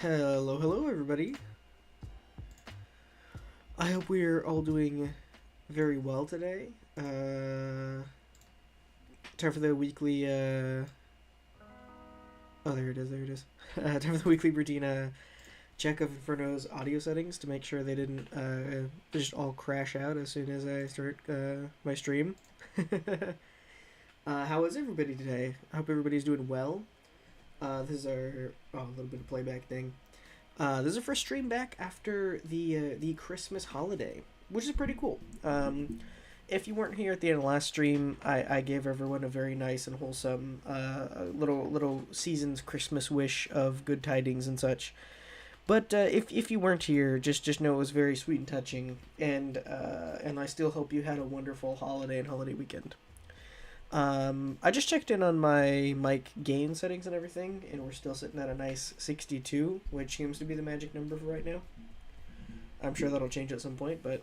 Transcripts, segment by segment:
Hello, everybody. I hope we're all doing very well today. Time for the weekly. Oh, there it is. Time for the weekly routine check of Inferno's audio settings to make sure they didn't just all crash out as soon as I start my stream. How is everybody today? I hope everybody's doing well. This is our little bit of playback thing. This is our first stream back after the Christmas holiday, which is pretty cool. If you weren't here at the end of the last stream, I gave everyone a very nice and wholesome little season's Christmas wish of good tidings and such. But if you weren't here, just know it was very sweet and touching, and I still hope you had a wonderful holiday and holiday weekend. I just checked in on my mic gain settings and everything, and we're still sitting at a nice 62, which seems to be the magic number for right now. I'm sure that'll change at some point, but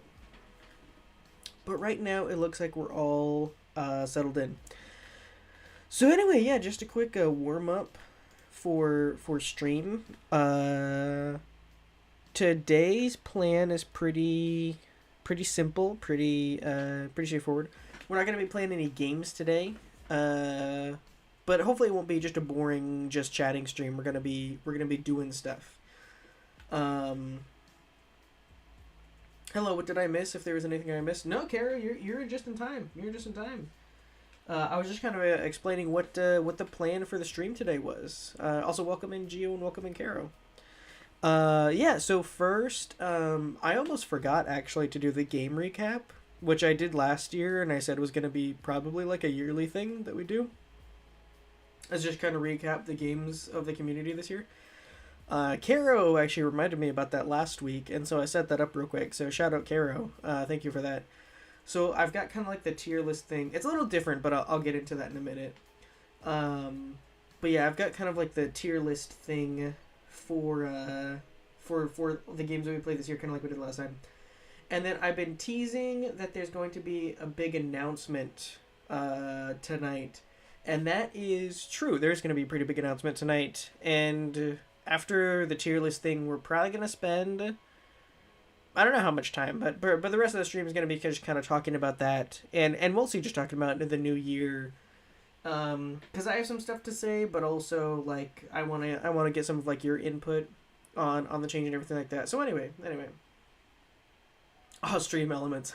right now it looks like we're all settled in. So anyway, yeah, just a quick warm up for stream. Today's plan is pretty simple, pretty straightforward. We're not going to be playing any games today, but hopefully it won't be just a boring, just chatting stream. We're gonna be doing stuff. Hello, what did I miss? If there was anything I missed, no, Kara, you're just in time. You're just in time. I was just kind of explaining what the plan for the stream today was. Also, welcome in Gio and welcome in Caro. Yeah. So first, I almost forgot actually to do the game recap, which I did last year, and I said was going to be probably like a yearly thing that we do. Let's just kind of recap the games of the community this year. Caro actually reminded me about that last week, and so I set that up real quick. So shout out Caro. Thank you for that. So I've got kind of like the tier list thing. It's a little different, but I'll get into that in a minute. But yeah, I've got kind of like the tier list thing for the games that we played this year, kind of like we did last time. And then I've been teasing that there's going to be a big announcement tonight. And that is true. There's going to be a pretty big announcement tonight. And after the tier list thing, we're probably going to spend... I don't know how much time, but the rest of the stream is going to be just kind of talking about that. And mostly just talking about the new year. Because I have some stuff to say, but also, like, I want to get some of, like, your input on the change and everything like that. So anyway. Oh, stream elements.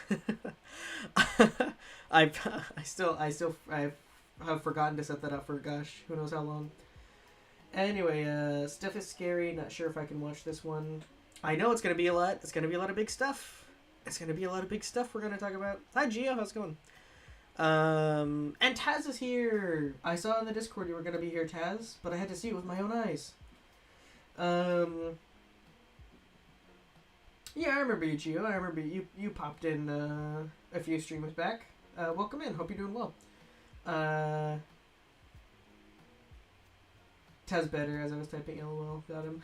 I have forgotten to set that up for gosh, who knows how long. Anyway, stuff is scary. Not sure if I can watch this one. I know it's gonna be a lot. It's gonna be a lot of big stuff. We're gonna talk about. Hi, Gio. How's it going? And Taz is here. I saw in the Discord you were gonna be here, Taz, but I had to see it with my own eyes. Yeah, I remember you, Gio. I remember you popped in a few streamers back. Welcome in. Hope you're doing well. Taz better as I was typing LOL. Got him.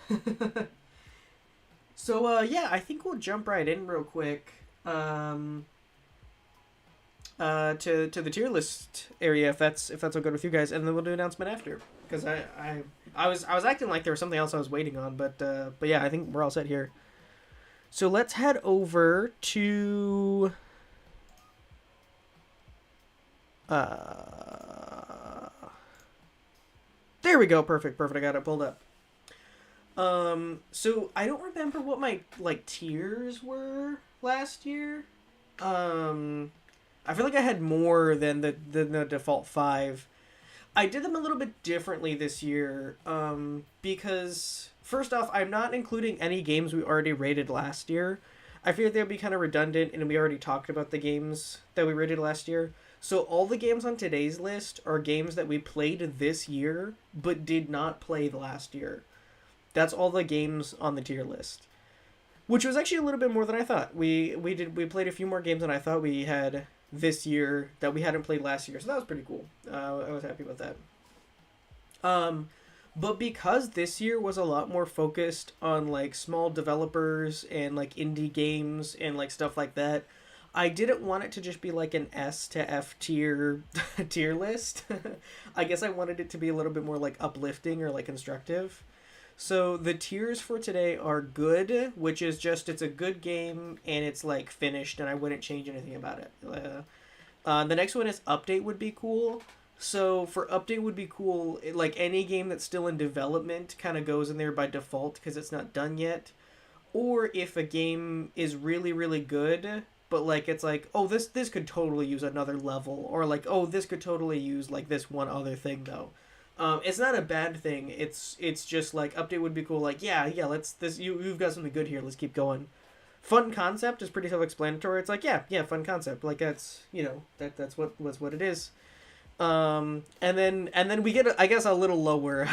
So, yeah, I think we'll jump right in real quick to the tier list area if that's all good with you guys, and then we'll do an announcement after. Because I was acting like there was something else I was waiting on, but yeah, I think we're all set here. So let's head over to there we go. Perfect. I got it pulled up. So I don't remember what my like tiers were last year. I feel like I had more than the default 5. I did them a little bit differently this year, because first off, I'm not including any games we already rated last year. I figured they'd be kind of redundant, and we already talked about the games that we rated last year. So all the games on today's list are games that we played this year, but did not play last year. That's all the games on the tier list, which was actually a little bit more than I thought. We played a few more games than I thought we had this year that we hadn't played last year, so that was pretty cool. I was happy about that. But because this year was a lot more focused on like small developers and like indie games and like stuff like that, I didn't want it to just be like an S to F tier list. I guess I wanted it to be a little bit more like uplifting or like constructive. So the tiers for today are good, which is just it's a good game and it's like finished, and I wouldn't change anything about it. The next one is update would be cool. So for update would be cool, like any game that's still in development kind of goes in there by default because it's not done yet. Or if a game is really really good, but like it's like, oh, this could totally use another level, or like, oh, this could totally use like this one other thing though. It's not a bad thing. It's just like update would be cool. Like, yeah, let's this you've got something good here. Let's keep going. Fun concept is pretty self-explanatory. It's like, yeah, fun concept. Like that's that's what it is. And then we get I guess a little lower.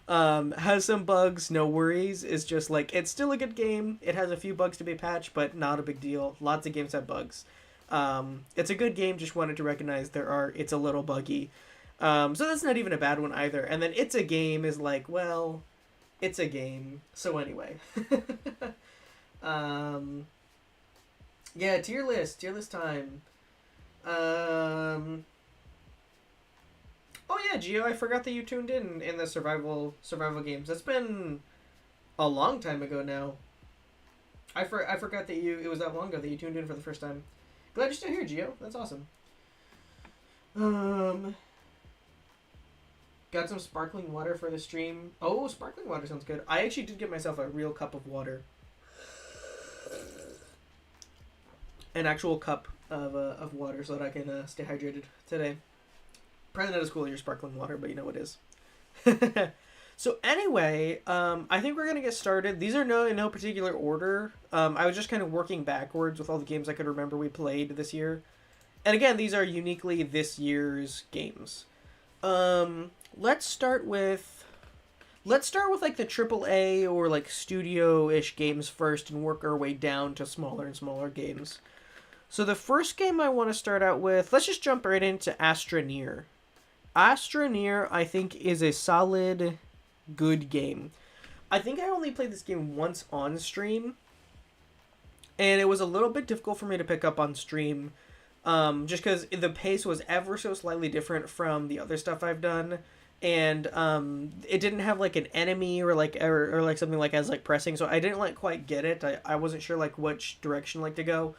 Has some bugs, no worries. It's just like it's still a good game. It has a few bugs to be patched, but not a big deal. Lots of games have bugs. It's a good game. Just wanted to recognize it's a little buggy. So that's not even a bad one either. And then it's a game is like, well, it's a game. So anyway. Yeah, tier list time. Oh yeah, Gio, I forgot that you tuned in the survival games. That's been a long time ago now. I forgot that it was that long ago that you tuned in for the first time. Glad you're still here, Gio. That's awesome. Got some sparkling water for the stream. Oh, sparkling water sounds good. I actually did get myself a real cup of water. An actual cup of water so that I can stay hydrated today. Probably not as cool as your sparkling water, but you know it is. So anyway, I think we're going to get started. These are in no particular order. I was just kind of working backwards with all the games I could remember we played this year. And again, these are uniquely this year's games. Let's start with like the AAA or like studio-ish games first and work our way down to smaller and smaller games. So the first game I want to start out with, let's just jump right into Astroneer. Astroneer, I think, is a solid, good game. I think I only played this game once on stream, and it was a little bit difficult for me to pick up on stream, just because the pace was ever so slightly different from the other stuff I've done, and it didn't have like an enemy or like something like as like pressing, so I didn't like quite get it. I wasn't sure like which direction like to go.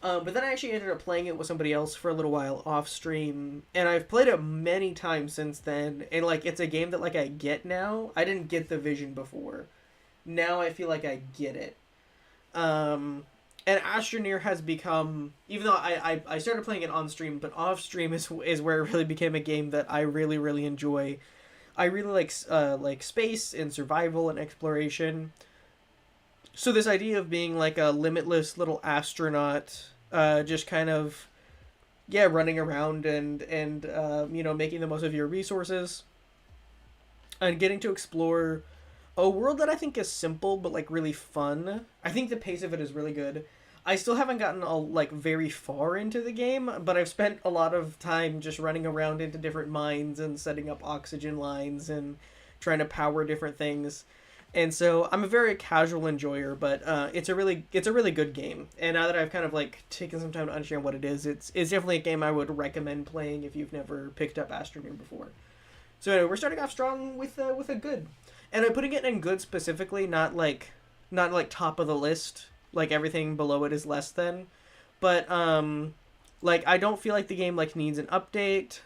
But then I actually ended up playing it with somebody else for a little while off stream, and I've played it many times since then, and like it's a game that like I get now. I didn't get the vision before. Now I feel like I get it. And Astroneer has become, even though I started playing it on stream, but off stream is where it really became a game that I really, really enjoy. I really like space and survival and exploration. So this idea of being like a limitless little astronaut, just kind of, running around and making the most of your resources, and getting to explore a world that I think is simple but like really fun. I think the pace of it is really good. I still haven't gotten very far into the game, but I've spent a lot of time just running around into different mines and setting up oxygen lines and trying to power different things. And so I'm a very casual enjoyer, but it's a really good game. And now that I've kind of like taken some time to understand what it is, it's definitely a game I would recommend playing if you've never picked up Astroneer before. So anyway, we're starting off strong with a good, and I'm putting it in good specifically, not like top of the list. Like everything below it is less than, but like I don't feel like the game like needs an update.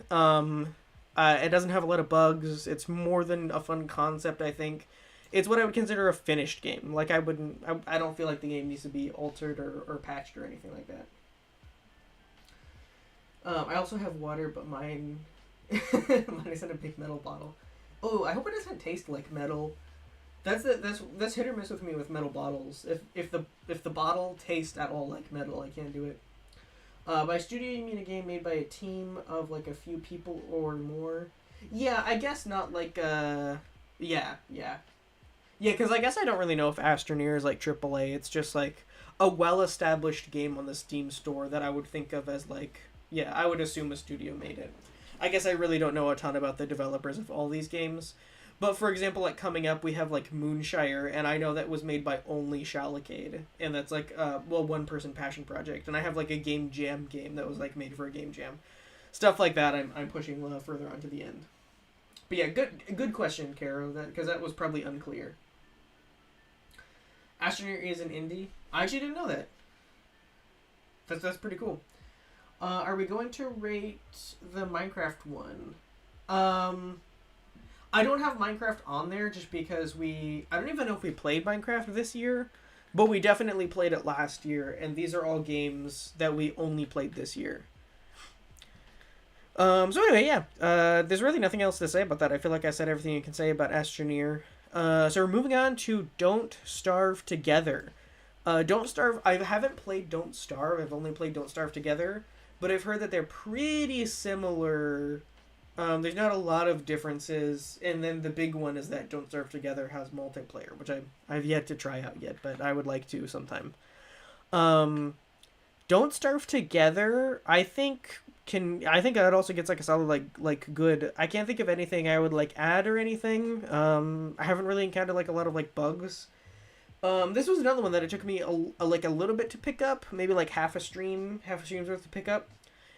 It doesn't have a lot of bugs. It's more than a fun concept, I think. It's what I would consider a finished game. Like I don't feel like the game needs to be altered or patched or anything like that. I also have water, but mine is in a big metal bottle. Oh, I hope it doesn't taste like metal. That's hit or miss with me with metal bottles. If the bottle tastes at all like metal, I can't do it. By studio, you mean a game made by a team of like a few people or more? Yeah, I guess not like yeah. Yeah, because I guess I don't really know if Astroneer is like AAA. It's just like a well-established game on the Steam store that I would think of as like, I would assume a studio made it. I guess I really don't know a ton about the developers of all these games. But for example, like coming up, we have like Moonshire, and I know that was made by only Shalacade, and that's like one-person passion project. And I have like a Game Jam game that was like made for a Game Jam. Stuff like that I'm pushing further on to the end. But yeah, good question, Caro. That because that was probably unclear. Astroneer is an indie. I actually didn't know that. That's pretty cool. Are we going to rate the Minecraft one? I don't have Minecraft on there just because I don't even know if we played Minecraft this year, but we definitely played it last year, and these are all games that we only played this year. So anyway, yeah. There's really nothing else to say about that. I feel like I said everything you can say about Astroneer. So we're moving on to Don't Starve Together. Don't Starve. I haven't played Don't Starve. I've only played Don't Starve Together, but I've heard that they're pretty similar. There's not a lot of differences, and then the big one is that Don't Starve Together has multiplayer, which I've yet to try out yet, but I would like to sometime. Don't Starve Together, I think that also gets like a solid like good. I can't think of anything I would like add or anything. I haven't really encountered like a lot of like bugs. This was another one that it took me a little bit to pick up, maybe like half a stream's worth to pick up.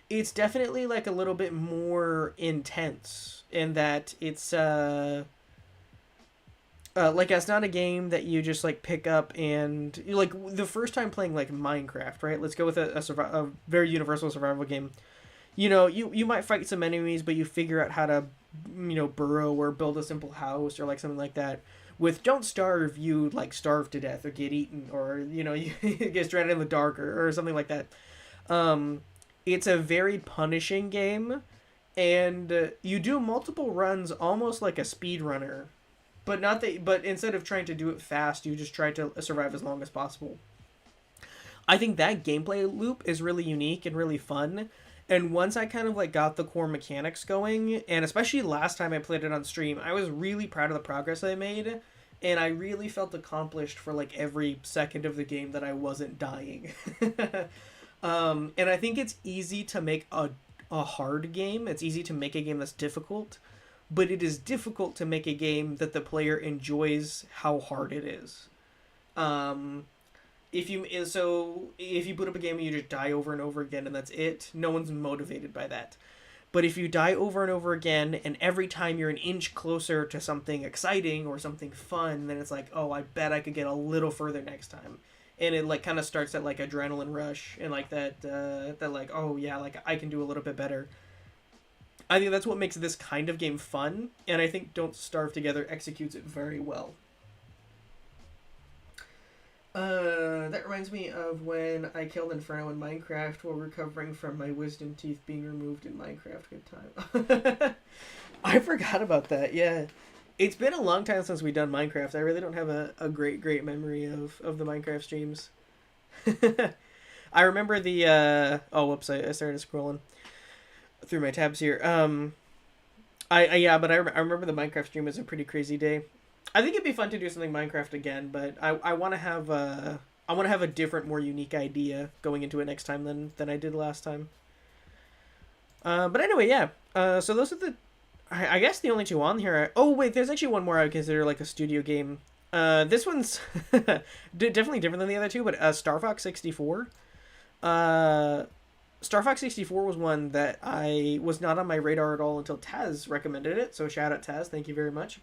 It's definitely like a little bit more intense in that it's like it's not a game that you just like pick up and like the first time playing like Minecraft, right? Let's go with a very universal survival game. You might fight some enemies, but you figure out how to burrow or build a simple house or like something like that. With Don't Starve, you like starve to death or get eaten or you get stranded in the dark or something like that. It's a very punishing game, and you do multiple runs almost like a speedrunner. But instead of trying to do it fast, you just try to survive as long as possible. I think that gameplay loop is really unique and really fun. And once I kind of like got the core mechanics going, and especially last time I played it on stream, I was really proud of the progress I made, and I really felt accomplished for like every second of the game that I wasn't dying. And I think it's easy to make a hard game. It's easy to make a game that's difficult, but it is difficult to make a game that the player enjoys how hard it is. If you put up a game and you just die over and over again and that's it, no one's motivated by that. But if you die over and over again and every time you're an inch closer to something exciting or something fun, then it's like, oh, I bet I could get a little further next time. And it like kind of starts at like adrenaline rush and like that like, oh yeah, like I can do a little bit better. I think that's what makes this kind of game fun, and I think Don't Starve Together executes it very well. That reminds me of when I killed Inferno in Minecraft while recovering from my wisdom teeth being removed in Minecraft. Good time. I forgot about that, yeah. It's been a long time since we've done Minecraft. I really don't have a great memory of the Minecraft streams. I remember the, oh, whoops, I started scrolling through my tabs here. I remember the Minecraft stream was a pretty crazy day. I think it'd be fun to do something Minecraft again, but I want to have a different, more unique idea going into it next time than I did last time. But anyway, yeah. So those are I guess the only two on here. Oh wait, there's actually one more I would consider like a studio game. This one's definitely different than the other two, but Star Fox 64. Star Fox 64 was one that I was not on my radar at all until Taz recommended it. So shout out Taz, thank you very much.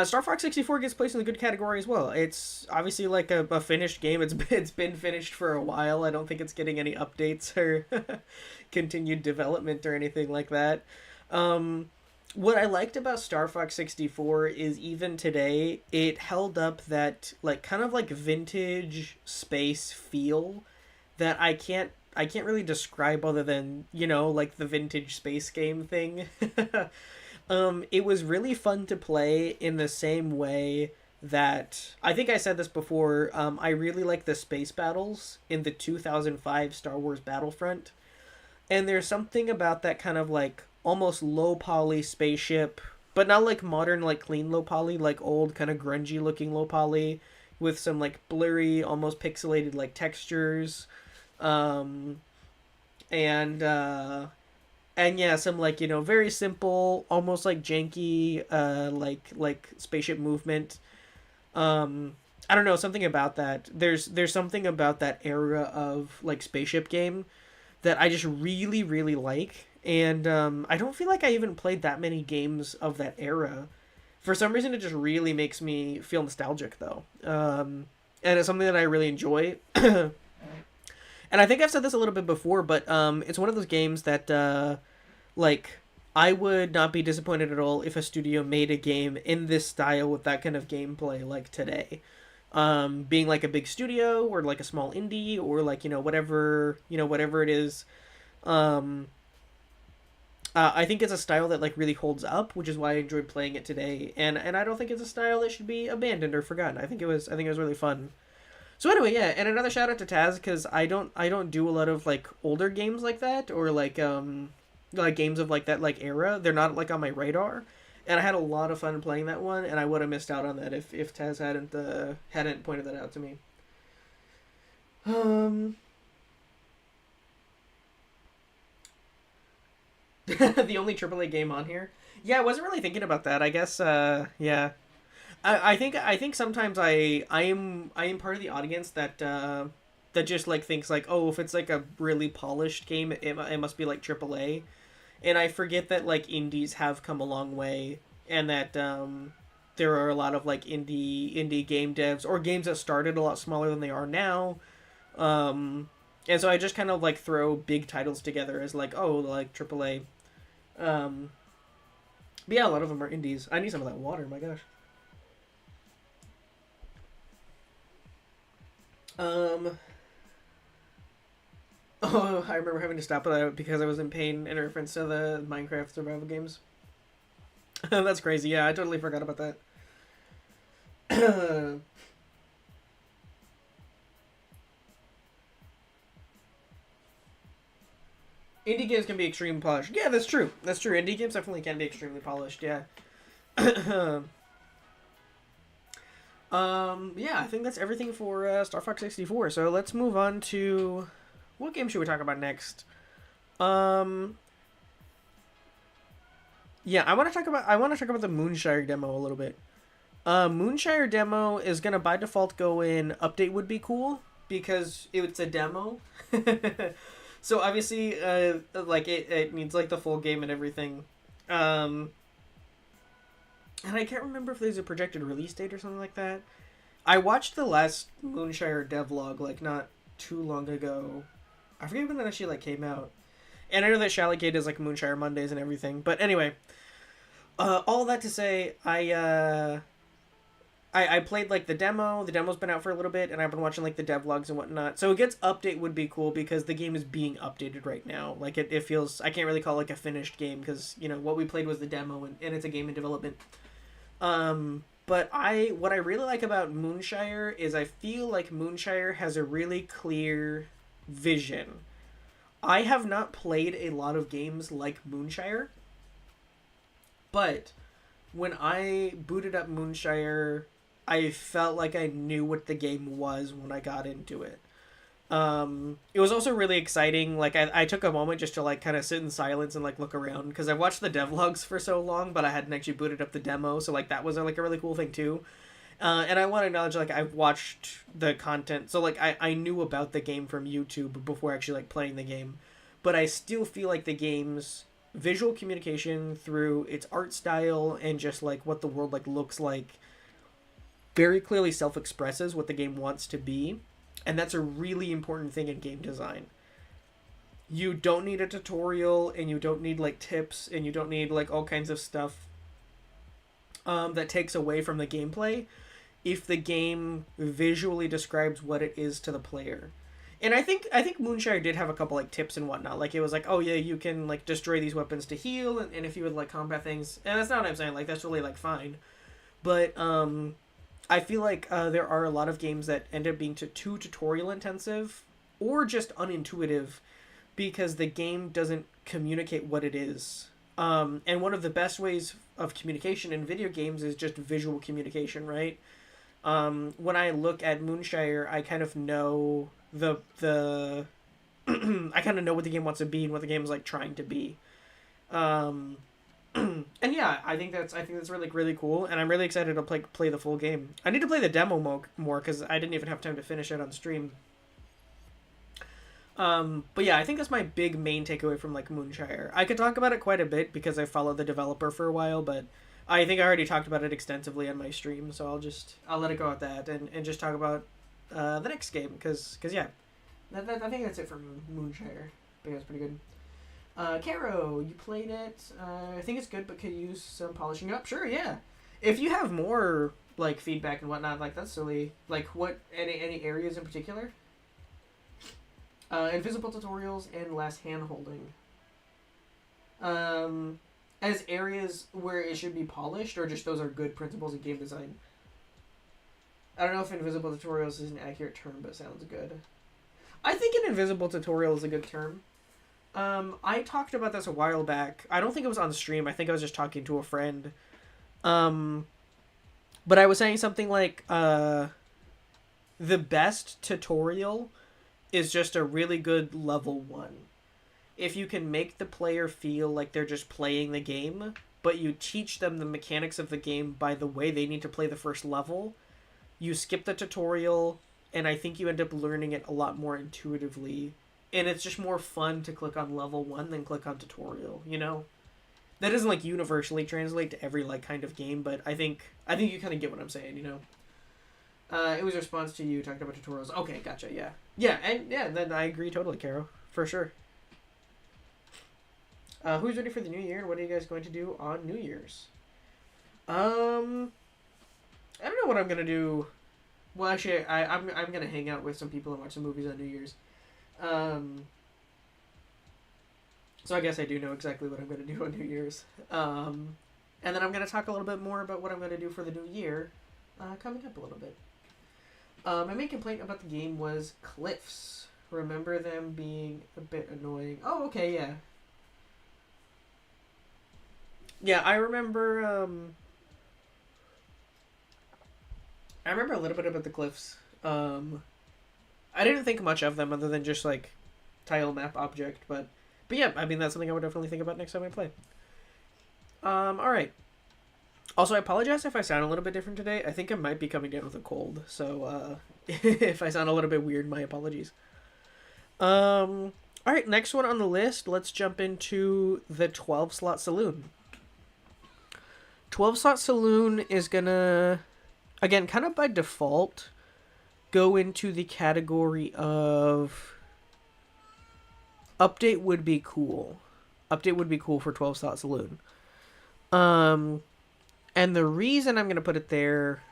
Star Fox 64 gets placed in the good category as well. It's obviously like a finished game. It's been finished for a while. I don't think it's getting any updates or continued development or anything like that. What I liked about Star Fox 64 is even today, it held up that like kind of like vintage space feel that I can't really describe other than, like the vintage space game thing. It was really fun to play in the same way that, I think I said this before, I really like the space battles in the 2005 Star Wars Battlefront. And there's something about that kind of like almost low poly spaceship, but not like modern, like clean low poly, like old kind of grungy looking low poly with some like blurry, almost pixelated like textures. And yeah, some like, very simple, almost like janky, like spaceship movement. I don't know, something about that. There's something about that era of like spaceship game that I just really, really like. And I don't feel like I even played that many games of that era. For some reason, it just really makes me feel nostalgic, though. And it's something that I really enjoy. And I think I've said this a little bit before, but it's one of those games that, like, I would not be disappointed at all if a studio made a game in this style with that kind of gameplay, like today. Being like a big studio or like a small indie or like whatever it is. Um, I think it's a style that like really holds up, which is why I enjoyed playing it today. And I don't think it's a style that should be abandoned or forgotten. I think it was really fun. So anyway, yeah, and another shout out to Taz because I don't do a lot of like older games like that or like games of like that like era. They're not like on my radar. And I had a lot of fun playing that one, and I would have missed out on that if Taz hadn't pointed that out to me. Um, the only AAA game on here. Yeah, I wasn't really thinking about that. I guess. Yeah. I think sometimes I am part of the audience that just like thinks like, oh, if it's like a really polished game, it must be like AAA, and I forget that like indies have come a long way, and that there are a lot of like indie game devs or games that started a lot smaller than they are now. Um, and so I just kind of like throw big titles together as like, oh, like AAA. Um, but yeah, a lot of them are indies. I need some of that water. My gosh. Um, oh, I remember having to stop it because I was in pain in reference to the Minecraft survival games. That's crazy. Yeah, I totally forgot about that. Indie games can be extremely polished. Yeah, that's true. That's true. Indie games definitely can be extremely polished. Yeah. Yeah, I think that's everything for Star Fox 64. So let's move on to what game should we talk about next? Um, yeah, I want to talk about the Moonshire demo a little bit. Moonshire demo is gonna by default go in update would be cool because it's a demo. So obviously, like it needs like the full game and everything. Um, and I can't remember if there's a projected release date or something like that. I watched the last Moonshire devlog like not too long ago. I forget when that actually like came out. And I know that Shallygate is like Moonshire Mondays and everything. But anyway, all that to say, I played like the demo. The demo's been out for a little bit, and I've been watching like the devlogs and whatnot. So it gets update would be cool because the game is being updated right now. Like it feels I can't really call it like a finished game because what we played was the demo and it's a game in development. But what I really like about Moonshire is I feel like Moonshire has a really clear vision. I have not played a lot of games like Moonshire, but when I booted up Moonshire, I felt like I knew what the game was when I got into it. It was also really exciting. Like I took a moment just to like kind of sit in silence and like look around because I watched the devlogs for so long, but I hadn't actually booted up the demo, so like that was like a really cool thing too. And I want to acknowledge like I've watched the content, so like I knew about the game from YouTube before actually like playing the game, but I still feel like the game's visual communication through its art style and just like what the world like looks like very clearly self-expresses what the game wants to be, and that's a really important thing in game design. You don't need a tutorial, and you don't need like tips, and you don't need like all kinds of stuff that takes away from the gameplay if the game visually describes what it is to the player. And I think Moonshire did have a couple like tips and whatnot. Like it was like, oh yeah, you can like destroy these weapons to heal, and if you would like combat things, and that's not what I'm saying. Like that's really like fine, but I feel like there are a lot of games that end up being too tutorial intensive or just unintuitive because the game doesn't communicate what it is. And one of the best ways of communication in video games is just visual communication, right? When I look at Moonshire, I kind of know the I kind of know what the game wants to be and what the game is like trying to be. Um, and yeah, I think that's really cool, and I'm really excited to play the full game. I need to play the demo more because I didn't even have time to finish it on stream. But yeah, I think that's my big main takeaway from like Moonshire. I could talk about it quite a bit because I followed the developer for a while, but I think I already talked about it extensively on my stream, so I'll let it go at that and just talk about the next game because yeah, I think that's it for Moonshire. I think that's pretty good. Caro, you played it. I think it's good, but could use some polishing up. Sure, yeah. If you have more like feedback and whatnot, like that's silly. Like what any areas in particular? Invisible tutorials and less hand holding. As areas where it should be polished, or just those are good principles of game design. I don't know if invisible tutorials is an accurate term, but sounds good. I think an invisible tutorial is a good term. I talked about this a while back. I don't think it was on stream. I think I was just talking to a friend. But I was saying something like, the best tutorial is just a really good level 1. If you can make the player feel like they're just playing the game, but you teach them the mechanics of the game by the way they need to play the first level, you skip the tutorial, and I think you end up learning it a lot more intuitively. And it's just more fun to click on level 1 than click on tutorial, you know? That doesn't like universally translate to every like kind of game, but I think you kind of get what I'm saying, you know? It was a response to you talking about tutorials. Okay, gotcha, yeah. Yeah, and yeah, then I agree totally, Caro. For sure. Who's ready for the new year, and what are you guys going to do on New Year's? I don't know what I'm going to do. Well, actually, I'm going to hang out with some people and watch some movies on New Year's. So I guess I do know exactly what I'm going to do on New Year's. And then I'm going to talk a little bit more about what I'm going to do for the new year coming up a little bit. My main complaint about the game was cliffs. Remember them being a bit annoying. Oh, okay, yeah. Yeah, I remember a little bit about the cliffs. I didn't think much of them other than just like tile map object, but yeah, I mean that's something I would definitely think about next time I play. Alright. Also, I apologize if I sound a little bit different today. I think I might be coming down with a cold, so if I sound a little bit weird, my apologies. Alright, next one on the list, let's jump into the 12-slot saloon. 12-slot saloon is gonna, again, kind of by default, go into the category of update would be cool. Update would be cool for 12-slot saloon. And the reason I'm going to put it there...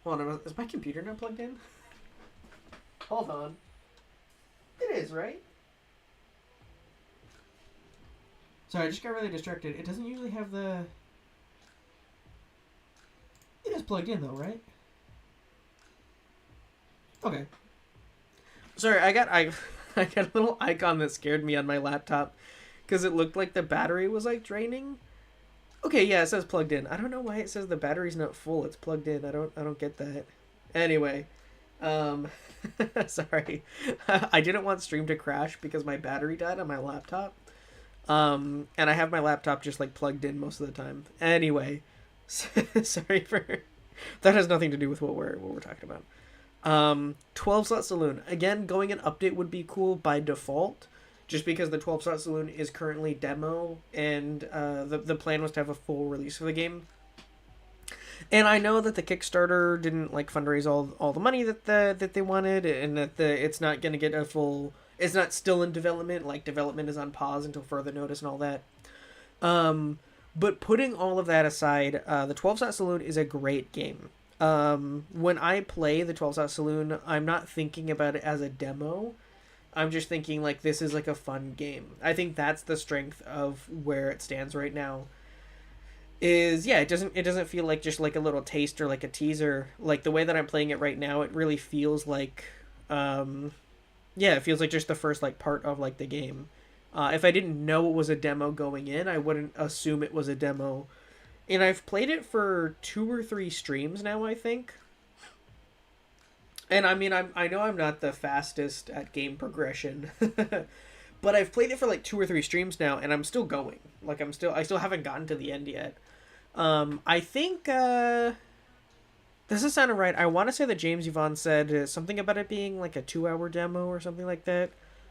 Hold on, is my computer not plugged in? Hold on. It is, right? Sorry, I just got really distracted. It doesn't usually have the... It is plugged in, though, right? Okay. Sorry, I got a little icon that scared me on my laptop because it looked like the battery was, like, draining. Okay, yeah, it says plugged in. I don't know why it says the battery's not full. It's plugged in. I don't get that. Anyway, sorry. I didn't want stream to crash because my battery died on my laptop. And I have my laptop just like plugged in most of the time. Anyway, sorry for that has nothing to do with what we're talking about. 12-slot saloon. Again, going an update would be cool by default. Just because the 12-slot saloon is currently demo, and the plan was to have a full release for the game. And I know that the Kickstarter didn't like fundraise all the money that they wanted, and that it's not going to get a full. It's not still in development. Like development is on pause until further notice and all that. But putting all of that aside, the 12-slot saloon is a great game. When I play the 12-slot saloon, I'm not thinking about it as a demo. I'm just thinking, like, this is, like, a fun game. I think that's the strength of where it stands right now. Is, yeah, it doesn't feel like just, like, a little taste or, like, a teaser. Like, the way that I'm playing it right now, it really feels like, it feels like just the first, like, part of, like, the game. If I didn't know it was a demo going in, I wouldn't assume it was a demo. And I've played it for 2 or 3 streams now, I think. And I mean, I know I'm not the fastest at game progression, but I've played it for like 2 or 3 streams now, and I'm still going. Like I still haven't gotten to the end yet. I think This is sounding right. I want to say that James Yvonne said something about it being like a 2 hour demo or something like that.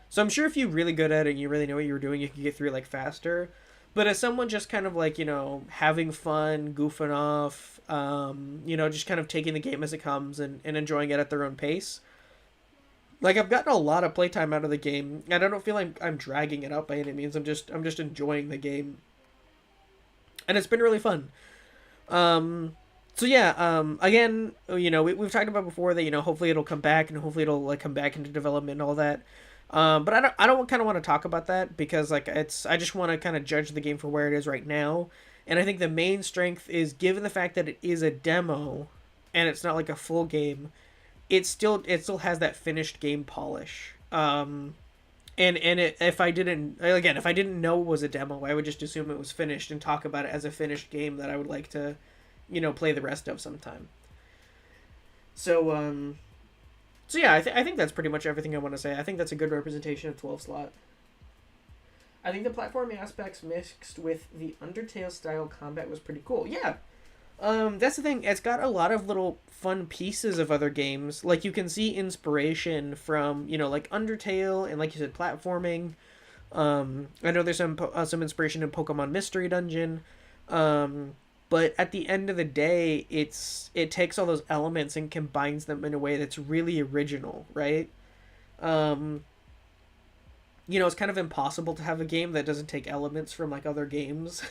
So I'm sure if you're really good at it and you really know what you were doing, you can get through it like faster. But as someone just kind of like, having fun, goofing off, just kind of taking the game as it comes and enjoying it at their own pace. Like I've gotten a lot of playtime out of the game, and I don't feel like I'm dragging it out by any means. I'm just enjoying the game, and it's been really fun. So yeah, again, we've talked about before that hopefully it'll come back and hopefully it'll like come back into development and all that. But I don't kind of want to talk about that because like I just want to kind of judge the game for where it is right now, and I think the main strength is given the fact that it is a demo, and it's not like a full game. It still has that finished game polish. If I didn't know it was a demo, I would just assume it was finished and talk about it as a finished game that I would like to play the rest of sometime. So yeah, I think that's pretty much everything I want to say. I think that's a good representation of 12 slot. I think the platforming aspects mixed with the Undertale style combat was pretty cool. Yeah, that's the thing. It's got a lot of little fun pieces of other games. Like you can see inspiration from like Undertale and like you said platforming. I know there's some inspiration in Pokemon Mystery Dungeon. But at the end of the day, it takes all those elements and combines them in a way that's really original, right? It's kind of impossible to have a game that doesn't take elements from like other games.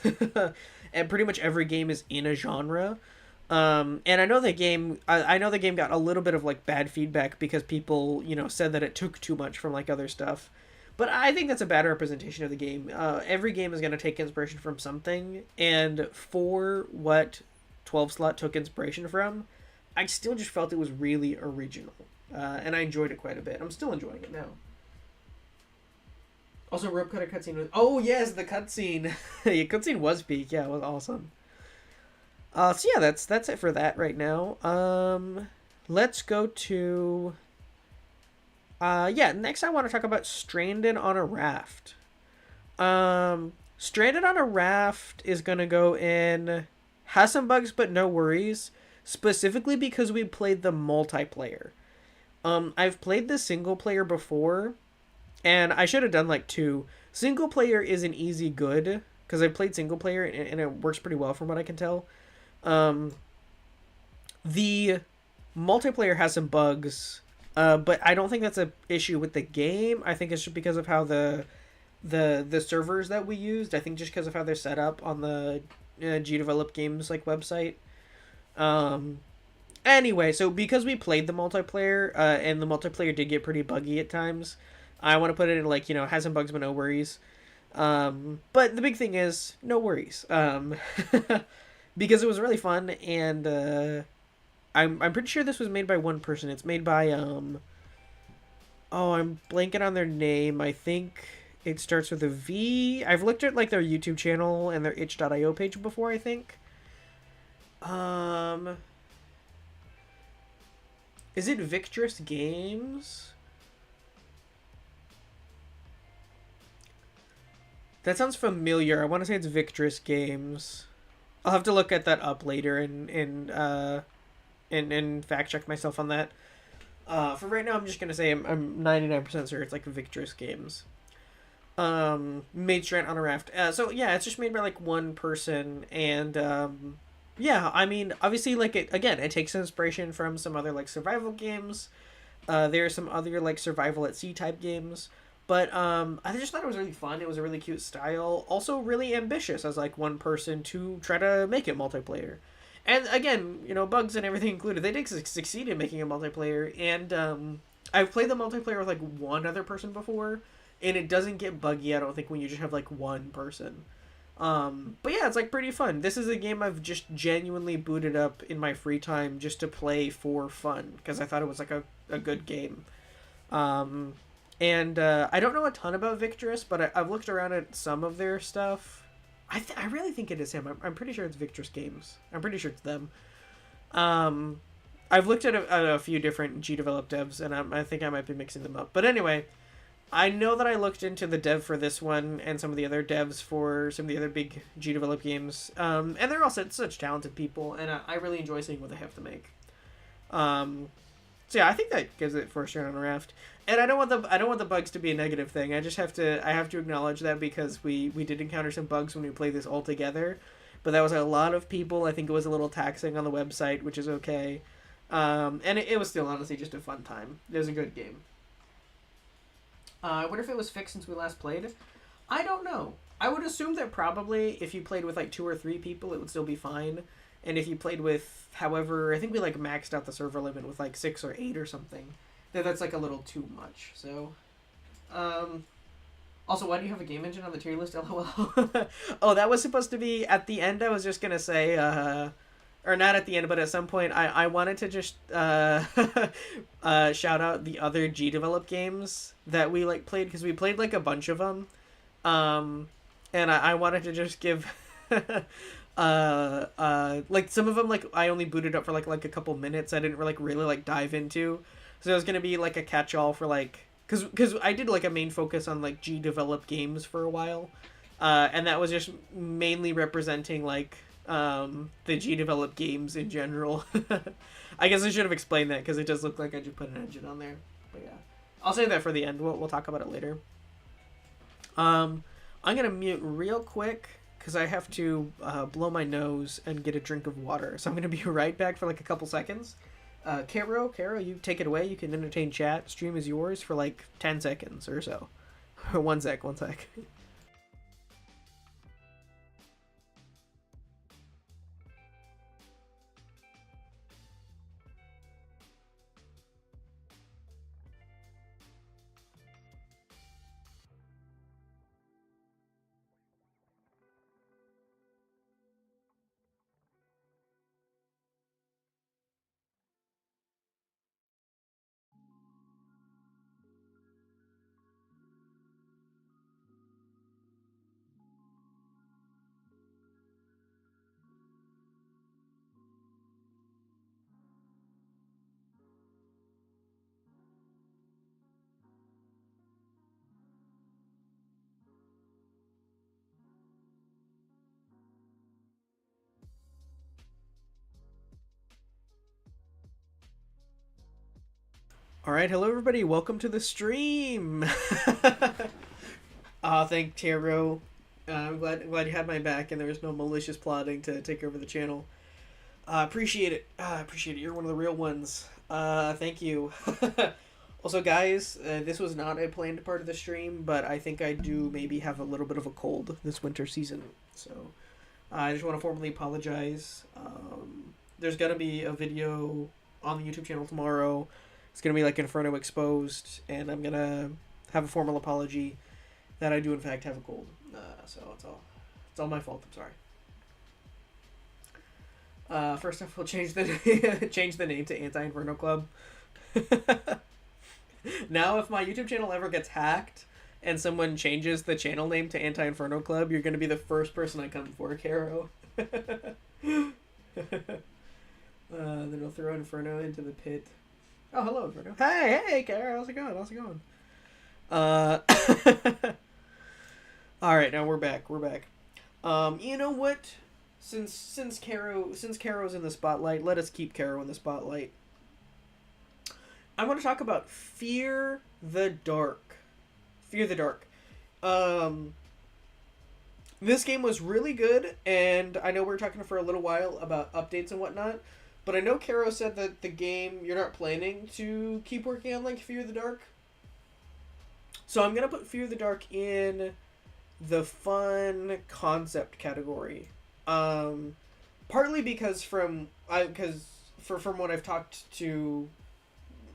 And pretty much every game is in a genre. And I know the game got a little bit of like bad feedback because people, said that it took too much from like other stuff. But I think that's a bad representation of the game. Every game is going to take inspiration from something, and for what 12 slot took inspiration from, I still just felt it was really original. And I enjoyed it quite a bit. I'm still enjoying it now. Also, Rope Cutter cutscene was... Oh, yes, the cutscene. Yeah, cutscene was peak. Yeah, it was awesome. So yeah, that's it for that right now. Let's go to... next I want to talk about Stranded on a Raft. Stranded on a Raft is going to go in... Has some bugs, but no worries. Specifically because we played the multiplayer. I've played the single player before, and I should have done like 2. Single player is an easy good, because I played single player, and it works pretty well from what I can tell. The multiplayer has some bugs, but I don't think that's an issue with the game. I think it's just because of how the servers that we used. I think just because of how they're set up on the GDevelop Games like website. Anyway, so because we played the multiplayer, and the multiplayer did get pretty buggy at times, I want to put it in like, has some bugs but no worries. But the big thing is, no worries. Because it was really fun, and I'm pretty sure this was made by one person. It's made by, I'm blanking on their name. I think it starts with a V. I've looked at like their YouTube channel and their itch.io page before, I think. Is it Victress Games? That sounds familiar. I want to say it's Victress Games. I'll have to look at that up later and fact check myself on that. For right now, I'm just gonna say I'm 99% sure it's like Victress Games. Made Stranded on a Raft. So yeah, it's just made by like one person, and yeah, I mean, obviously, like it takes inspiration from some other like survival games. There are some other like survival at sea type games, but I just thought it was really fun. It was a really cute style, also really ambitious as like one person to try to make it multiplayer. And again, bugs and everything included, they did succeed in making a multiplayer. And I've played the multiplayer with like one other person before, and it doesn't get buggy, I don't think, when you just have like one person. But yeah, it's like pretty fun. This is a game I've just genuinely booted up in my free time just to play for fun, because I thought it was like a good game. And I don't know a ton about Victress, but I've looked around at some of their stuff. I really think it is him. I'm pretty sure it's Victress Games. I'm pretty sure it's them. I've looked at a few different GDevelop devs, and I think I might be mixing them up. But anyway, I know that I looked into the dev for this one and some of the other devs for some of the other big GDevelop games. And they're all such talented people, and I really enjoy seeing what they have to make. So yeah, I think that gives it first round on Raft. And I don't want the bugs to be a negative thing. I have to acknowledge that because we did encounter some bugs when we played this all together, but that was a lot of people. I think it was a little taxing on the website, which is okay. And it was still honestly just a fun time. It was a good game. I wonder if it was fixed since we last played. I don't know. I would assume that probably if you played with like 2 or 3 people, it would still be fine. And if you played with, however, I think we like maxed out the server limit with like 6 or 8 or something. That's like a little too much. So, also, why do you have a game engine on the tier list? LOL. Oh, that was supposed to be at the end. I was just gonna say, or not at the end, but at some point, I wanted to just shout out the other G developed games that we like played because we played like a bunch of them, and I wanted to just give. Like some of them, like I only booted up for like a couple minutes. I didn't really like dive into, so it was gonna be like a catch-all for like, cause I did like a main focus on like G developed games for a while, and that was just mainly representing like the G developed games in general. I guess I should have explained that because it does look like I just put an engine on there, but yeah, I'll save that for the end. We'll talk about it later. I'm gonna mute real quick because I have to blow my nose and get a drink of water. So I'm going to be right back for like a couple seconds. Caro, you take it away. You can entertain chat. Stream is yours for like 10 seconds or so. One sec. All right, hello everybody. Welcome to the stream. Thank Taro. I'm glad you had my back, and there was no malicious plotting to take over the channel. Appreciate it. Appreciate it. You're one of the real ones. Thank you. Also, guys, this was not a planned part of the stream, but I think I do maybe have a little bit of a cold this winter season. So I just want to formally apologize. There's going to be a video on the YouTube channel tomorrow. It's going to be like Inferno Exposed, and I'm going to have a formal apology that I do in fact have a cold. So it's all my fault. I'm sorry. First off, we'll change the name to Anti-Inferno Club. Now, if my YouTube channel ever gets hacked and someone changes the channel name to Anti-Inferno Club, you're going to be the first person I come for, Caro. Then I'll throw Inferno into the pit. Oh, hello, Inferno. Hey, Caro. How's it going? All right, now we're back. You know what? Since Caro's in the spotlight, let us keep Caro in the spotlight. I want to talk about Fear the Dark. This game was really good, and I know we were talking for a little while about updates and whatnot, but I know Caro said that the game, you're not planning to keep working on, like, Fear the Dark. So I'm going to put Fear the Dark in the fun concept category. Partly because from what I've talked to...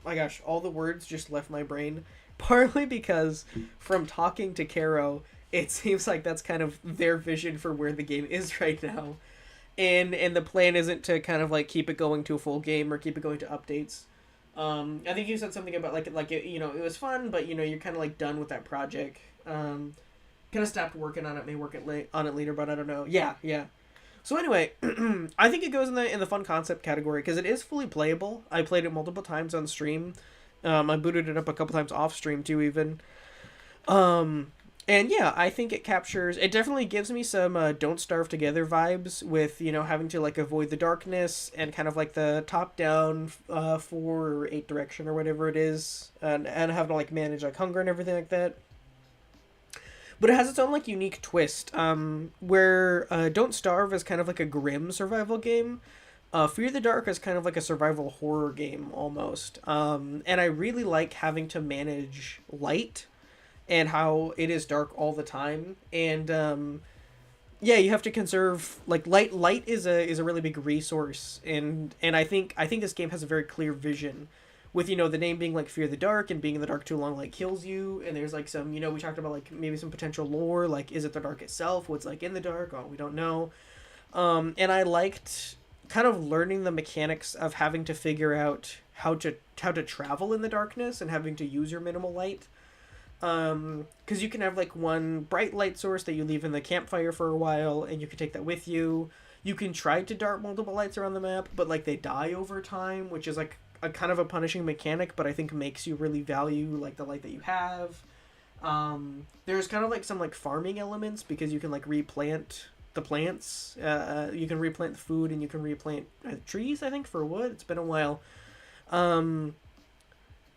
My gosh, all the words just left my brain. Partly because from talking to Caro, it seems like that's kind of their vision for where the game is right now. And the plan isn't to kind of like keep it going to a full game or keep it going to updates. I think you said something about like it, you know, it was fun, but you know, you're kind of like done with that project. Kind of stopped working on it, may work on it later, but I don't know. Yeah. So anyway, I think it goes in the fun concept category because it is fully playable. I played it multiple times on stream. I booted it up a couple times off stream too, even. And yeah, I think it captures. It definitely gives me some "Don't Starve Together" vibes with having to like avoid the darkness and kind of like the top down 4 or 8 direction or whatever it is, and having to like manage like hunger and everything like that. But it has its own like unique twist, where "Don't Starve" is kind of like a grim survival game. Fear the Dark is kind of like a survival horror game almost, and I really like having to manage light and how it is dark all the time. And yeah, you have to conserve like light. Light is a really big resource, and I think this game has a very clear vision. With the name being like Fear the Dark, and being in the dark too long like kills you, and there's like some we talked about like maybe some potential lore, like is it the dark itself, what's like in the dark, oh we don't know. And I liked kind of learning the mechanics of having to figure out how to travel in the darkness and having to use your minimal light. Because you can have like one bright light source that you leave in the campfire for a while, and you can take that with you. You can try to dart multiple lights around the map, but like they die over time, which is like a kind of a punishing mechanic, but I think makes you really value like the light that you have. There's kind of like some like farming elements because you can like replant the plants. You can replant the food, and you can replant trees. I think for wood. It's been a while. Um,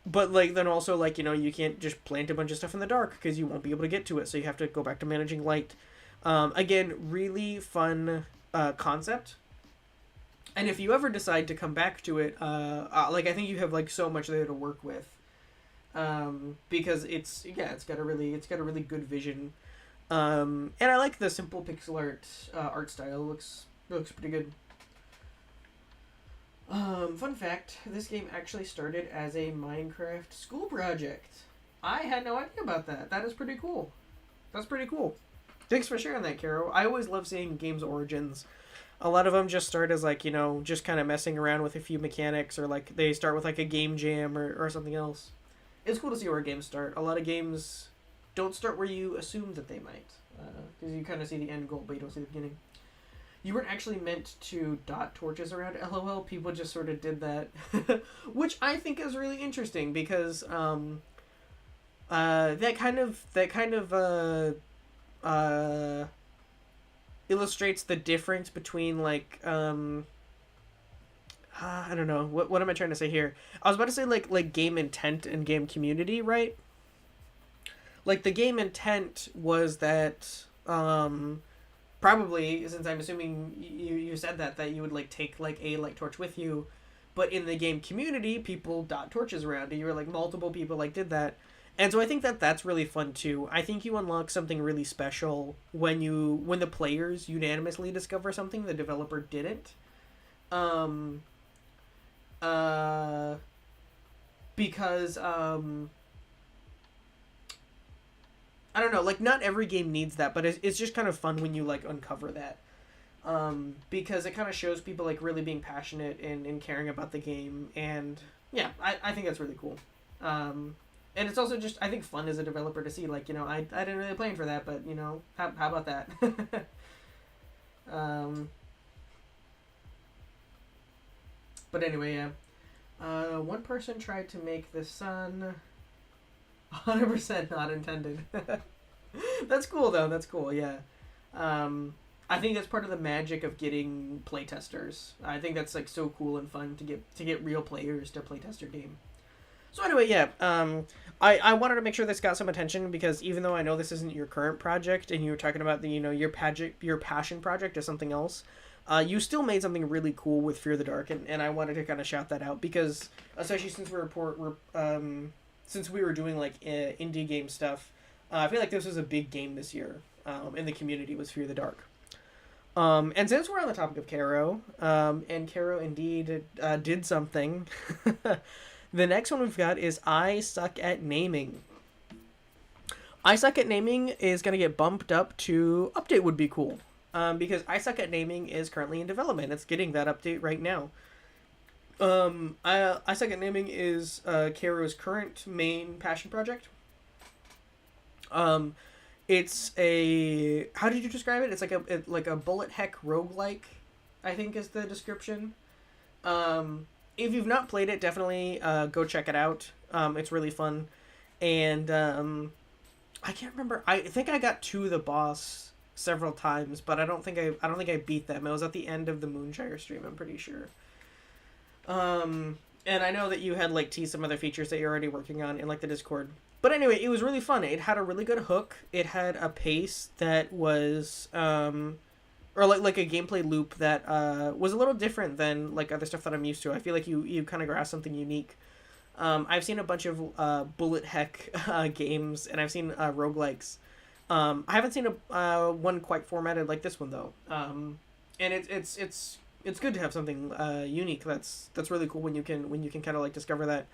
but like then also like you can't just plant a bunch of stuff in the dark because you won't be able to get to it, so you have to go back to managing light. Again, really fun concept. And if you ever decide to come back to it, like I think you have like so much there to work with, because it's got a really good vision. And I like the simple pixel art style. Looks pretty good. Fun fact: this game actually started as a Minecraft school project. I had no idea about that. That is pretty cool. That's pretty cool. Thanks for sharing that, Caro. I always love seeing games' origins. A lot of them just start as like just kind of messing around with a few mechanics, or like they start with like a game jam or something else. It's cool to see where games start. A lot of games don't start where you assume that they might, because you kind of see the end goal, but you don't see the beginning. You weren't actually meant to dot torches around LOL. People just sort of did that, which I think is really interesting because that kind of illustrates the difference between like I don't know what am I trying to say here. I was about to say like game intent and game community, right? Like the game intent was that probably, since I'm assuming you said that you would like take like a light torch with you, but in the game community people dot torches around, and you were like multiple people like did that. And so I think that that's really fun too. I think you unlock something really special when the players unanimously discover something the developer didn't. Um uh because I don't know, like not every game needs that, but it's just kind of fun when you like uncover that. Because it kind of shows people like really being passionate and caring about the game, and yeah, I think that's really cool. And it's also just I think fun as a developer to see like I didn't really plan for that, but how about that? um, but anyway, yeah. One person tried to make the sun 100% not intended. That's cool though. That's cool. Yeah. I think that's part of the magic of getting playtesters. I think that's like so cool and fun to get real players to playtest your game. So anyway, yeah. I wanted to make sure this got some attention because even though I know this isn't your current project and you were talking about the your passion project or something else, you still made something really cool with Fear the Dark, and I wanted to kind of shout that out because especially since since we were doing like indie game stuff, I feel like this was a big game this year in the community was Fear the Dark. And since we're on the topic of Caro, and Caro indeed did something, the next one we've got is I Suck at Naming. I Suck at Naming is going to get bumped up to Update Would Be Cool. Because I Suck at Naming is currently in development. It's getting that update right now. I Suck at Naming is Caro's current main passion project. It's a, how did you describe it? It's like a bullet heck roguelike, I think is the description. If you've not played it, definitely go check it out. It's really fun, and I can't remember. I think I got to the boss several times, but I don't think I beat them. It was at the end of the Moonshire stream, I'm pretty sure. And I know that you had like teased some other features that you're already working on in like the Discord. But anyway, it was really fun. It had a really good hook. It had a pace that was or like a gameplay loop that was a little different than like other stuff that I'm used to. I feel like you kind of grasped something unique. I've seen a bunch of bullet heck games, and I've seen roguelikes. I haven't seen a one quite formatted like this one though. And it's good to have something unique. That's really cool when you can kind of like discover that.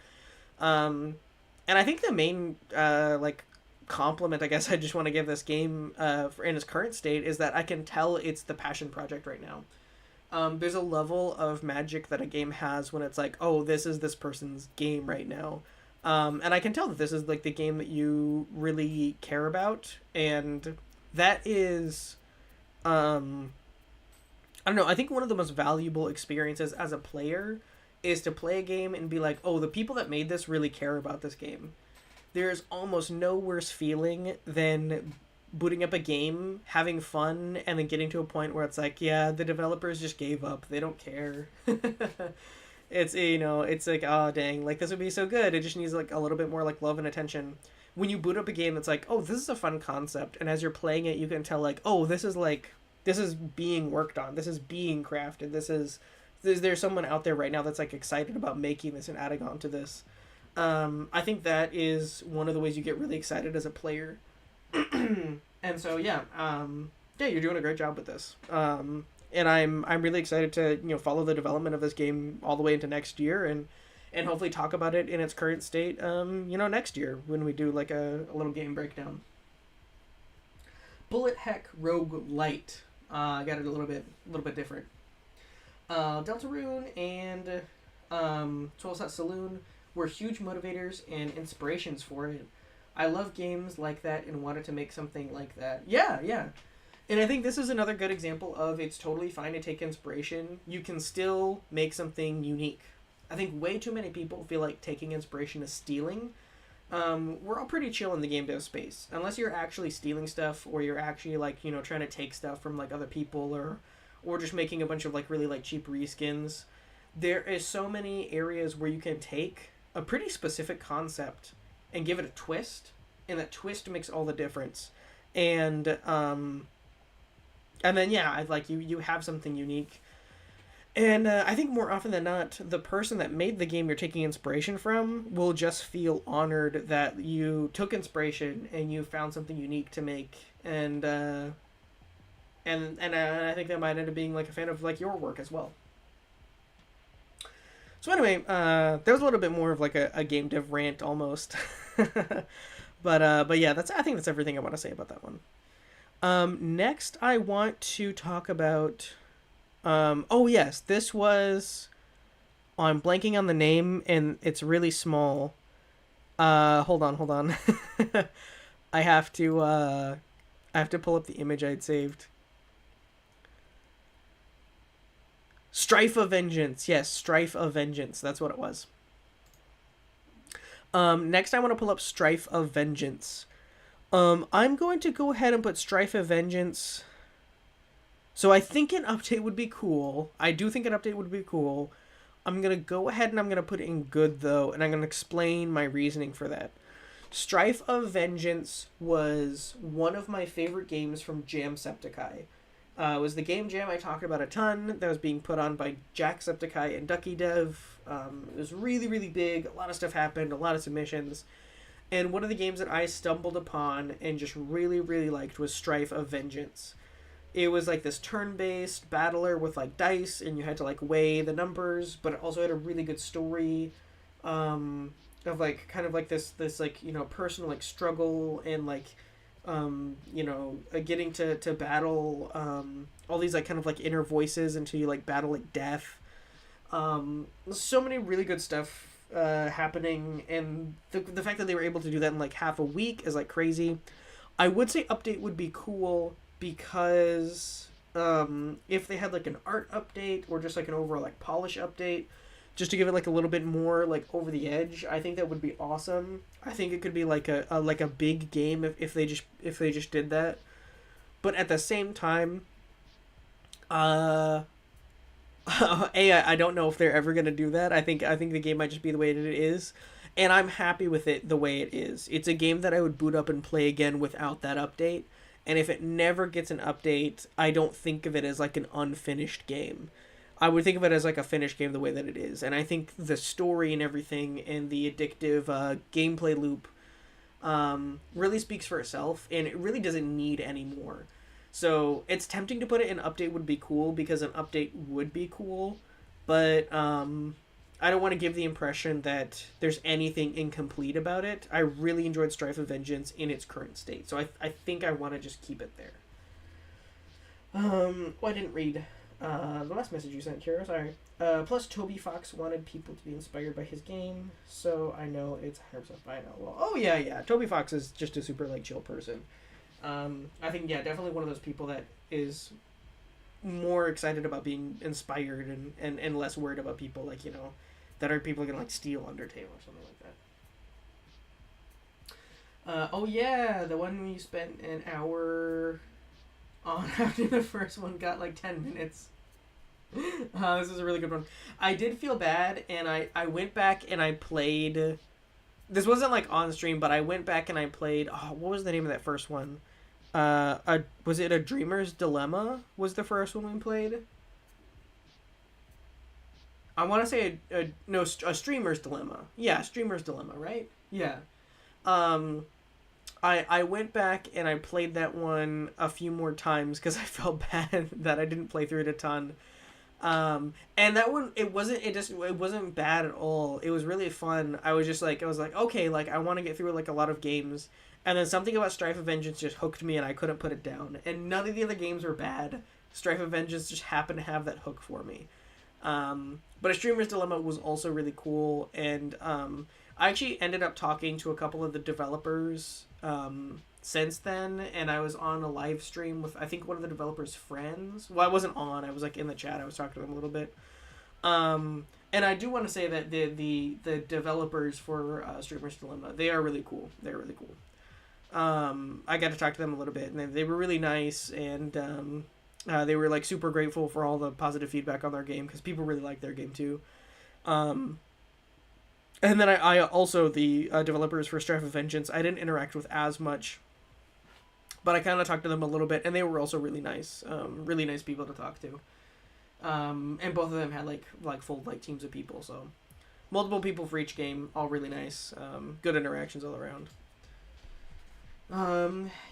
And I think the main like compliment I guess I just want to give this game in its current state is that I can tell it's the passion project right now. There's a level of magic that a game has when it's like, oh, this is this person's game right now. And I can tell that this is like the game that you really care about. And that is, I don't know, I think one of the most valuable experiences as a player is to play a game and be like, oh, the people that made this really care about this game. There's almost no worse feeling than booting up a game, having fun, and then getting to a point where it's like, yeah, the developers just gave up. They don't care. It's, you know, it's like, oh, dang, like, this would be so good. It just needs, like, a little bit more, like, love and attention. When you boot up a game that's like, oh, this is a fun concept, and as you're playing it, you can tell, like, oh, this is being worked on. This is being crafted. There's someone out there right now that's, like, excited about making this and adding on to this. I think that is one of the ways you get really excited as a player. And so yeah, you're doing a great job with this. And I'm really excited to follow the development of this game all the way into next year and hopefully talk about it in its current state next year when we do like a little game breakdown. Bullet Heck Rogue Light. I got it a little bit different. Deltarune and 12 Set Saloon were huge motivators and inspirations for it. I love games like that and wanted to make something like that. Yeah. And I think this is another good example of it's totally fine to take inspiration. You can still make something unique. I think way too many people feel like taking inspiration is stealing. We're all pretty chill in the game dev space. Unless you're actually stealing stuff or you're actually like, trying to take stuff from like other people or just making a bunch of like really like cheap reskins. There is so many areas where you can take a pretty specific concept and give it a twist, and that twist makes all the difference. And then you have something unique. And I think more often than not, the person that made the game you're taking inspiration from will just feel honored that you took inspiration and you found something unique to make. And I think that might end up being like a fan of like your work as well. So anyway, there was a little bit more of like a game dev rant almost, but yeah, I think that's everything I want to say about that one. Next, I want to talk about. Oh yes, this was. Oh, I'm blanking on the name, and it's really small. Hold on. I have to pull up the image I'd saved. Strife of Vengeance. Yes, Strife of Vengeance. That's what it was. Next, I want to pull up Strife of Vengeance. I'm going to go ahead and put Strife of Vengeance. So I think an update would be cool. I do think an update would be cool. I'm going to go ahead and I'm going to put it in good, though, and I'm going to explain my reasoning for that. Strife of Vengeance was one of my favorite games from Jamsepticeye. It was the game jam I talked about a ton that was being put on by Jacksepticeye and Ducky Dev. It was really, really big. A lot of stuff happened, a lot of submissions. And one of the games that I stumbled upon and just really, really liked was Strife of Vengeance. It was like this turn-based battler with like dice, and you had to like weigh the numbers, but it also had a really good story of like kind of like this like personal like struggle and like getting to battle all these like kind of like inner voices until you like battle like death. So many really good stuff happening, and the fact that they were able to do that in like half a week is like crazy. I would say update would be cool because if they had like an art update or just like an overall like polish update, just to give it like a little bit more like over the edge. I think that would be awesome. I think it could be like a big game if they just did that. But at the same time, uh, I don't know if they're ever gonna do that. I think the game might just be the way that it is, and I'm happy with it the way it is. It's a game that I would boot up and play again without that update. And if it never gets an update, I don't think of it as like an unfinished game. I would think of it as like a finished game the way that it is. And I think the story and everything and the addictive gameplay loop really speaks for itself, and it really doesn't need any more. So it's tempting to put it in update would be cool because an update would be cool, but I don't want to give the impression that there's anything incomplete about it. I really enjoyed Strife of Vengeance in its current state, so I think I want to just keep it there. I didn't read the last message you sent, Kira, sorry. Plus, Toby Fox wanted people to be inspired by his game, so I know it's 100% fine. Well, oh yeah. Toby Fox is just a super, like, chill person. I think, yeah, definitely one of those people that is more excited about being inspired and less worried about people, like, you know, that are people going to, like, steal Undertale or something like that. Oh yeah, the one we spent an hour on after the first one got, like, 10 minutes. This is a really good one. I did feel bad, and I went back and I played... This wasn't, like, on stream, but I went back and I played... Oh, what was the name of that first one? Was it A Dreamer's Dilemma? Was the first one we played? I want to say a Streamer's Dilemma. Yeah, Streamer's Dilemma, right? Yeah. I went back and I played that one a few more times because I felt bad that I didn't play through it a ton. And that one, it wasn't bad at all. It was really fun. I was like, okay, like, I want to get through, like, a lot of games. And then something about Strife of Vengeance just hooked me and I couldn't put it down. And none of the other games were bad. Strife of Vengeance just happened to have that hook for me. But A Streamer's Dilemma was also really cool. And, I actually ended up talking to a couple of the developers, since then, and I was on a live stream with, I think, one of the developers' friends. Well, I wasn't on, I was, like, in the chat, I was talking to them a little bit. And I do want to say that the developers for Streamer's Dilemma, they are really cool. They're really cool. I got to talk to them a little bit, and they were really nice, and they were, like, super grateful for all the positive feedback on their game, because people really like their game, too. And then I also, the developers for Strife of Vengeance, I didn't interact with as much, but I kind of talked to them a little bit, and they were also really nice people to talk to. And both of them had like full like teams of people, so multiple people for each game, all really nice. Good interactions all around.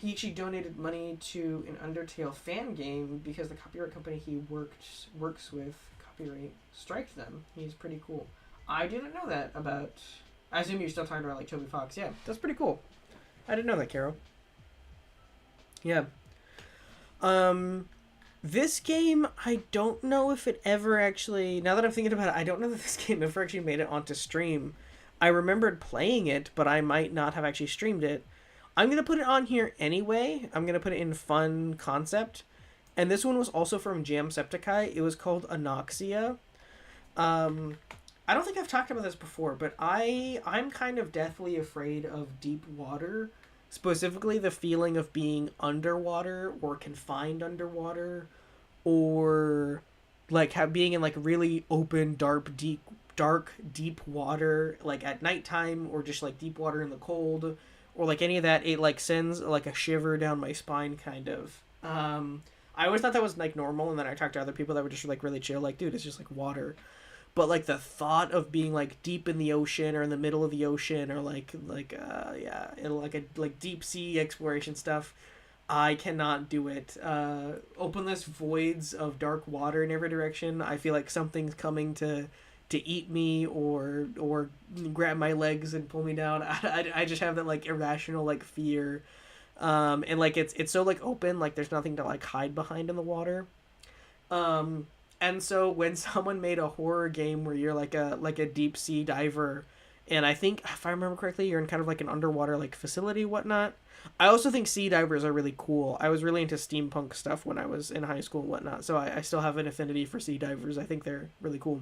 He actually donated money to an Undertale fan game because the copyright company he works with copyright striked them. He's pretty cool. I didn't know that about... I assume you're still talking about, like, Toby Fox. Yeah, that's pretty cool. I didn't know that, Carol. Yeah. This game, I don't know if it ever actually... Now that I'm thinking about it, I don't know that this game ever actually made it onto stream. I remembered playing it, but I might not have actually streamed it. I'm going to put it on here anyway. I'm going to put it in Fun Concept. And this one was also from Jacksepticeye. It was called Anoxia. I don't think I've talked about this before, but I'm kind of deathly afraid of deep water. Specifically the feeling of being underwater or confined underwater, or like being in like really open, dark, deep water, like at nighttime, or just like deep water in the cold, or like any of that. It like sends like a shiver down my spine, kind of. I always thought that was like normal, and then I talked to other people that were just like really chill, like, dude, it's just like water. But like the thought of being like deep in the ocean or in the middle of the ocean, or like deep sea exploration stuff, I cannot do it. Openless voids of dark water in every direction. I feel like something's coming to eat me or grab my legs and pull me down. I just have that like irrational like fear, and like it's so like open, like there's nothing to like hide behind in the water. And so when someone made a horror game where you're like a deep sea diver, and I think, if I remember correctly, you're in kind of like an underwater like facility, whatnot. I also think sea divers are really cool. I was really into steampunk stuff when I was in high school and whatnot, so I still have an affinity for sea divers. I think they're really cool.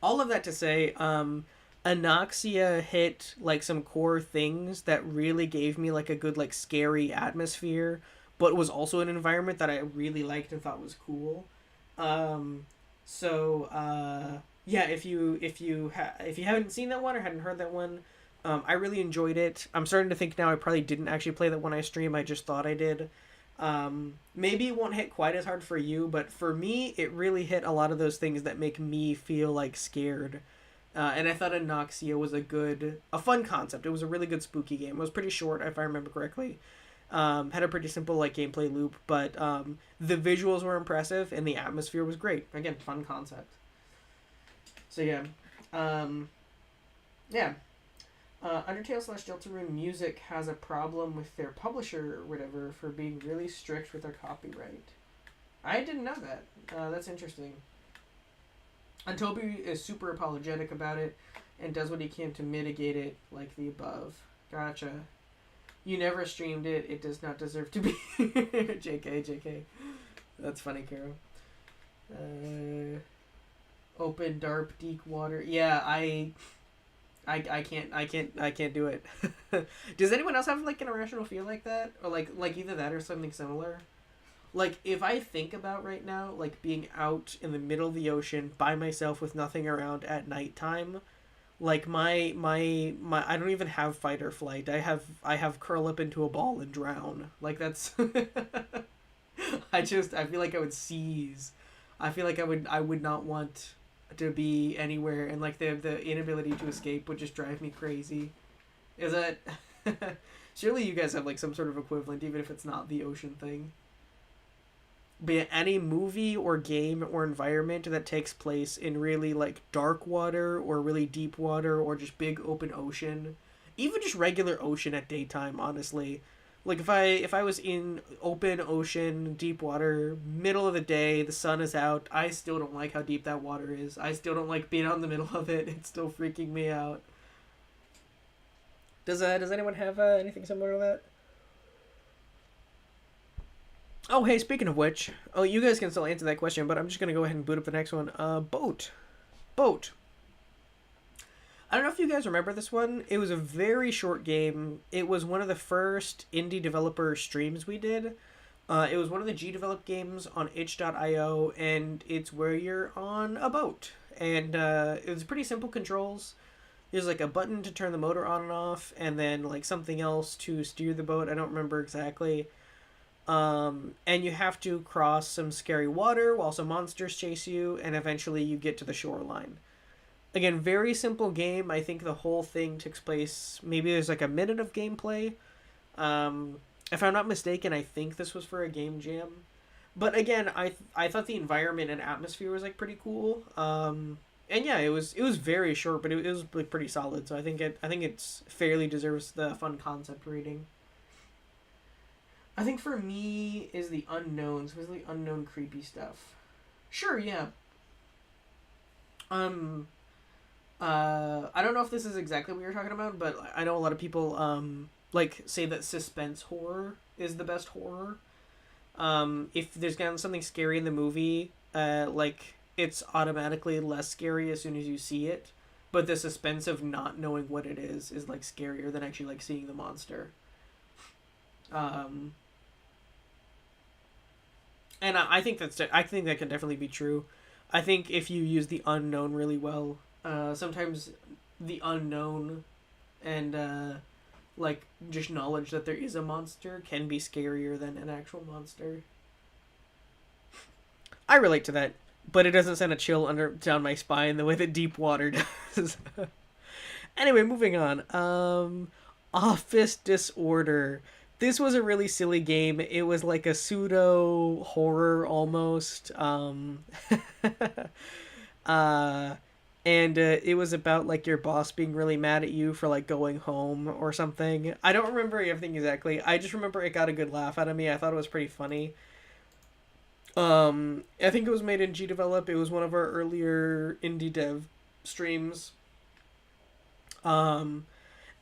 all of that to say, Anoxia hit like some core things that really gave me like a good like scary atmosphere, but was also an environment that I really liked and thought was cool. Um, yeah, if you haven't seen that one or hadn't heard that one, I really enjoyed it. I'm starting to think now I probably didn't actually play that one I stream. I just thought I did. Maybe it won't hit quite as hard for you, but for me, it really hit a lot of those things that make me feel like scared. And I thought Anoxia was a fun concept. It was a really good spooky game. It was pretty short, if I remember correctly. Had a pretty simple like gameplay loop, but the visuals were impressive and the atmosphere was great. Again, fun concept. So yeah, um, yeah. Undertale slash Deltarune Music has a problem with their publisher or whatever for being really strict with their copyright. I didn't know that. That's interesting. And Toby is super apologetic about it and does what he can to mitigate it, like the above. Gotcha. You never streamed it. It does not deserve to be. JK, JK. That's funny, Karo. Open, dark, deep water. Yeah, I can't do it. Does anyone else have like an irrational feel like that, or like either that or something similar? Like if I think about right now, like being out in the middle of the ocean by myself with nothing around at nighttime, like my I don't even have fight or flight. I have curl up into a ball and drown. Like that's I feel like I would seize. I feel like I would not want to be anywhere, and like the inability to escape would just drive me crazy. Is that surely you guys have like some sort of equivalent, even if it's not the ocean thing? Be it any movie or game or environment that takes place in really like dark water or really deep water or just big open ocean, even just regular ocean at daytime, honestly. Like if I was in open ocean, deep water, middle of the day, the sun is out, I still don't like how deep that water is. I still don't like being out in the middle of it. It's still freaking me out. Does anyone have anything similar to that? Oh, hey, speaking of which, oh, you guys can still answer that question, but I'm just gonna go ahead and boot up the next one. Boat. I don't know if you guys remember this one. It was a very short game. It was one of the first indie developer streams we did. It was one of the G developed games on itch.io, and it's where you're on a boat. And it was pretty simple controls. There's like a button to turn the motor on and off, and then like something else to steer the boat. I don't remember exactly. And you have to cross some scary water while some monsters chase you, and eventually you get to the shoreline. Again, very simple game. I think the whole thing takes place, maybe there's like a minute of gameplay. If I'm not mistaken, I think this was for a game jam. But again, I thought the environment and atmosphere was like pretty cool. And yeah, it was very short, but it was like pretty solid. So I think it's fairly deserves the fun concept rating. I think for me is the unknowns, was the unknown creepy stuff. Sure, yeah. Um, I don't know if this is exactly what you're talking about, but I know a lot of people like say that suspense horror is the best horror. If there's kind of something scary in the movie, like it's automatically less scary as soon as you see it, but the suspense of not knowing what it is like scarier than actually like seeing the monster. Um, and I think that can definitely be true. I think if you use the unknown really well, sometimes the unknown and like just knowledge that there is a monster can be scarier than an actual monster. I relate to that, but it doesn't send a chill down my spine the way that deep water does. Anyway, moving on. Office Disorder. This was a really silly game. It was like a pseudo horror almost. uh, and it was about like your boss being really mad at you for like going home or something. I don't remember everything exactly. I just remember it got a good laugh out of me. I thought it was pretty funny. I think it was made in G Develop. It was one of our earlier indie dev streams. Um,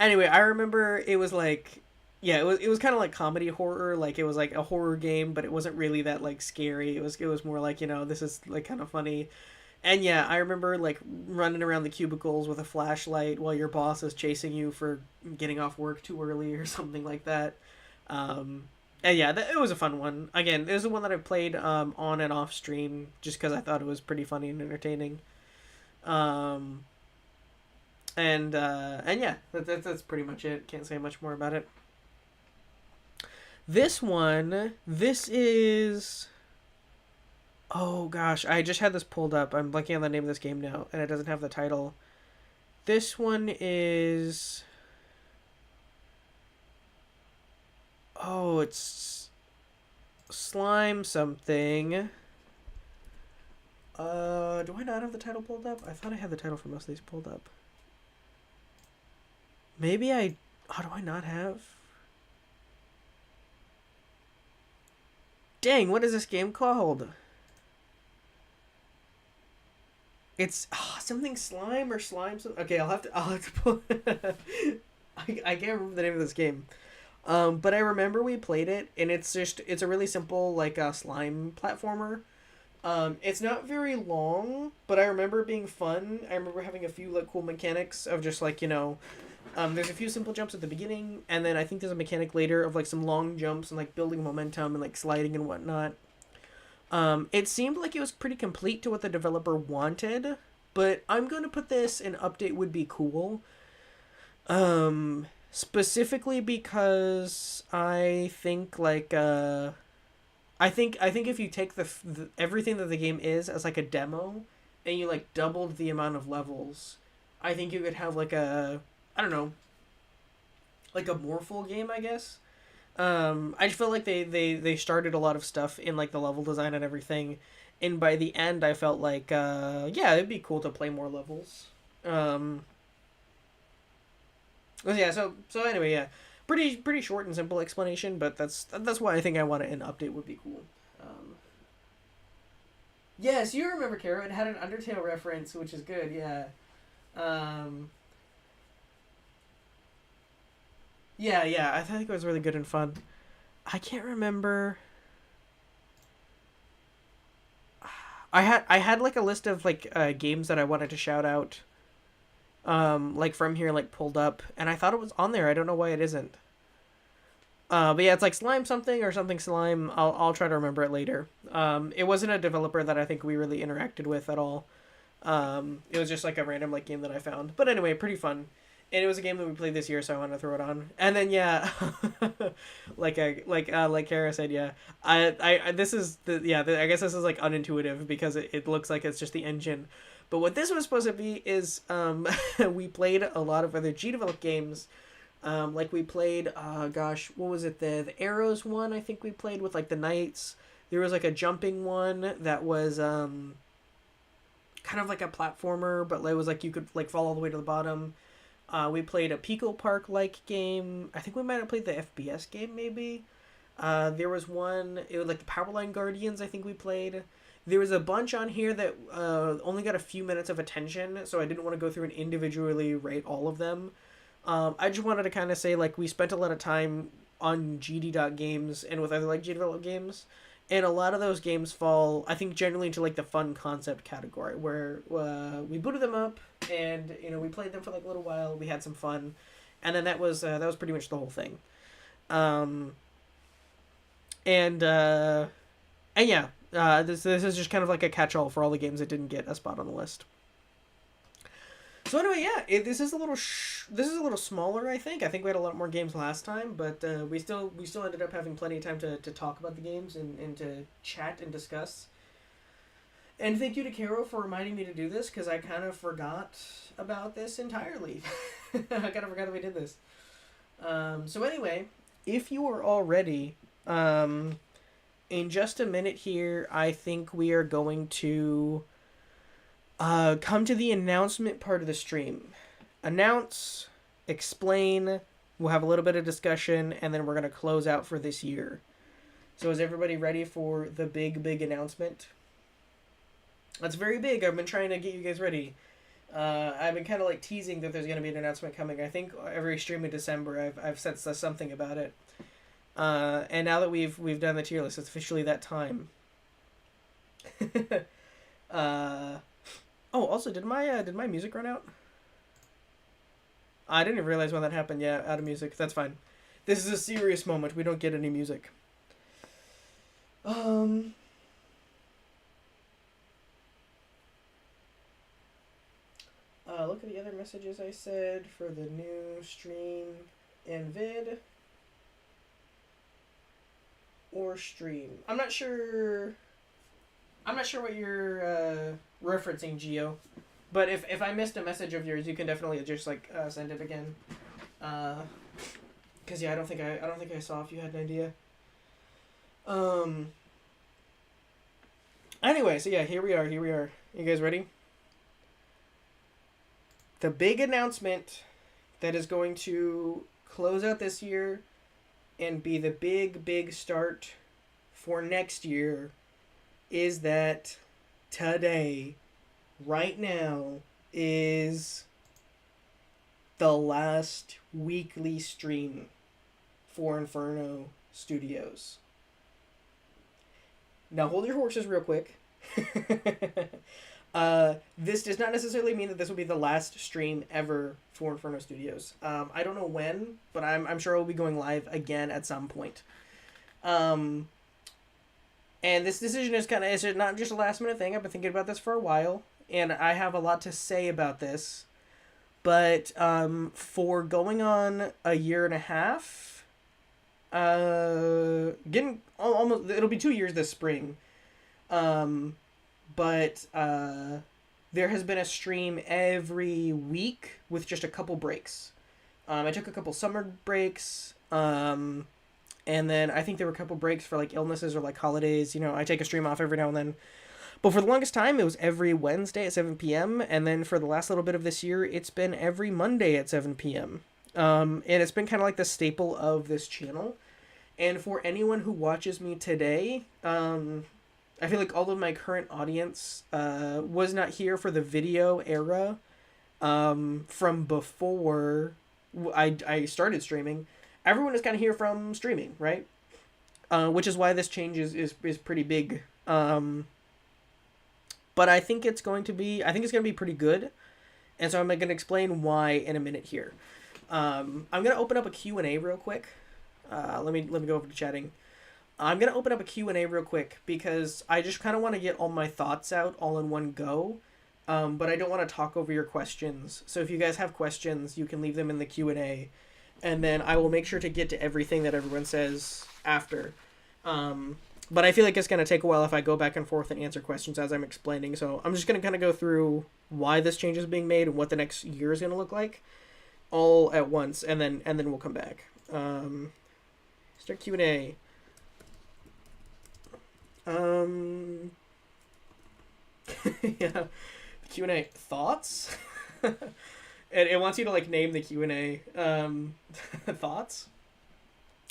Anyway, I remember it was like, yeah, it was kind of like comedy horror. Like it was like a horror game, but it wasn't really that like scary. It was more like, this is like kind of funny. And yeah, I remember like running around the cubicles with a flashlight while your boss is chasing you for getting off work too early or something like that. Um, and yeah, it was a fun one. Again, it was the one that I played on and off stream just because I thought it was pretty funny and entertaining. Um, and yeah, that's pretty much it. Can't say much more about it. This is. Oh gosh, I just had this pulled up. I'm blanking on the name of this game now, and it doesn't have the title. This one is. Oh, it's slime something. Do I not have the title pulled up? I thought I had the title for most of these pulled up. Maybe I. Oh, do I not have? Dang, what is this game called? It's something slime or slime. Okay, I'll have to pull. I can't remember the name of this game. But I remember we played it, and it's a really simple like slime platformer. It's not very long, but I remember it being fun. I remember having a few like cool mechanics of just like there's a few simple jumps at the beginning, and then I think there's a mechanic later of like some long jumps and like building momentum and like sliding and whatnot. It seemed like it was pretty complete to what the developer wanted, but I'm going to put this in update would be cool. Specifically because I think like I think if you take the everything that the game is as like a demo and you like doubled the amount of levels, I think you could have like a I don't know, like a more full game, I guess. I just feel like they started a lot of stuff in like the level design and everything, and by the end I felt like yeah, it'd be cool to play more levels. Um, yeah, so anyway, yeah, pretty short and simple explanation, but that's why I think I want it an update would be cool. Um, yes, you remember Kara. It had an Undertale reference, which is good. Yeah. Um, yeah. I think it was really good and fun. I can't remember. I had like a list of like games that I wanted to shout out, like from here, like pulled up, and I thought it was on there. I don't know why it isn't. But yeah, it's like slime something or something slime. I'll try to remember it later. It wasn't a developer that I think we really interacted with at all. It was just like a random like game that I found. But anyway, pretty fun. And it was a game that we played this year, so I wanted to throw it on. And then yeah, like Kara said, yeah, this is I guess this is like unintuitive because it looks like it's just the engine. But what this was supposed to be is we played a lot of other G developed games. Like we played, gosh, what was it? The Arrows one I think we played with like the Knights. There was like a jumping one that was kind of like a platformer, but it was like you could like fall all the way to the bottom. We played a Pico Park like game. I think we might have played the FBS game maybe. There was one, it was like the Powerline Guardians I think we played. There was a bunch on here that only got a few minutes of attention, so I didn't want to go through and individually rate all of them. I just wanted to kind of say like we spent a lot of time on GD.games and with other like G developed games, and a lot of those games fall I think generally into like the fun concept category where we booted them up and we played them for like a little while, we had some fun, and then that was pretty much the whole thing. Um, and yeah, this is just kind of like a catch all for all the games that didn't get a spot on the list. So anyway, yeah, this is a little smaller. I think we had a lot more games last time, but we still ended up having plenty of time to talk about the games and to chat and discuss. And thank you to Caro for reminding me to do this because I kind of forgot about this entirely. I kind of forgot that we did this. So anyway, if you are all ready, in just a minute here, I think we are going to come to the announcement part of the stream. Announce, explain, we'll have a little bit of discussion, and then we're going to close out for this year. So is everybody ready for the big announcement? That's very big. I've been trying to get you guys ready. I've been kind of like teasing that there's going to be an announcement coming. I think every stream in December I've said something about it. And now that we've done the tier list, it's officially that time. Oh, also, did my music run out? I didn't even realize when that happened. Yeah, out of music. That's fine. This is a serious moment. We don't get any music. Um. Look at the other messages I said for the new stream and vid or stream. I'm not sure. I'm not sure what you're referencing, Geo. But if I missed a message of yours, you can definitely just like send it again. Cause yeah, I don't think I saw if you had an idea. Anyway, so yeah, here we are. You guys ready? The big announcement that is going to close out this year and be the big start for next year is that today, right now, is the last weekly stream for Inferno Studios. Now hold your horses real quick. This does not necessarily mean that this will be the last stream ever for Inferno Studios. I don't know when, but I'm sure we'll be going live again at some point. And this decision is it's not just a last minute thing. I've been thinking about this for a while, and I have a lot to say about this. But for going on a year and a half, getting almost, it'll be 2 years this spring. But there has been a stream every week with just a couple breaks. I took a couple summer breaks, and then I think there were a couple breaks for like illnesses or like holidays. You know, I take a stream off every now and then. But for the longest time, it was every Wednesday at 7 p.m. And then for the last little bit of this year, it's been every Monday at 7 p.m. And it's been kind of like the staple of this channel. And for anyone who watches me today, I feel like all of my current audience was not here for the video era from before I started streaming. Everyone is kind of here from streaming, right? Which is why this change is pretty big. But I think it's going to be pretty good. And so I'm going to explain why in a minute here. I'm going to open up a Q&A real quick. Let me go over to chatting. I'm going to open up a Q&A real quick because I just kind of want to get all my thoughts out all in one go. But I don't want to talk over your questions. So if you guys have questions, you can leave them in the Q&A. And then I will make sure to get to everything that everyone says after. But I feel like it's going to take a while if I go back and forth and answer questions as I'm explaining. So I'm just going to kind of go through why this change is being made and what the next year is going to look like all at once. And then we'll come back. Start Q&A. Yeah. Q&A. Thoughts? It wants you to like name the Q&A. Thoughts?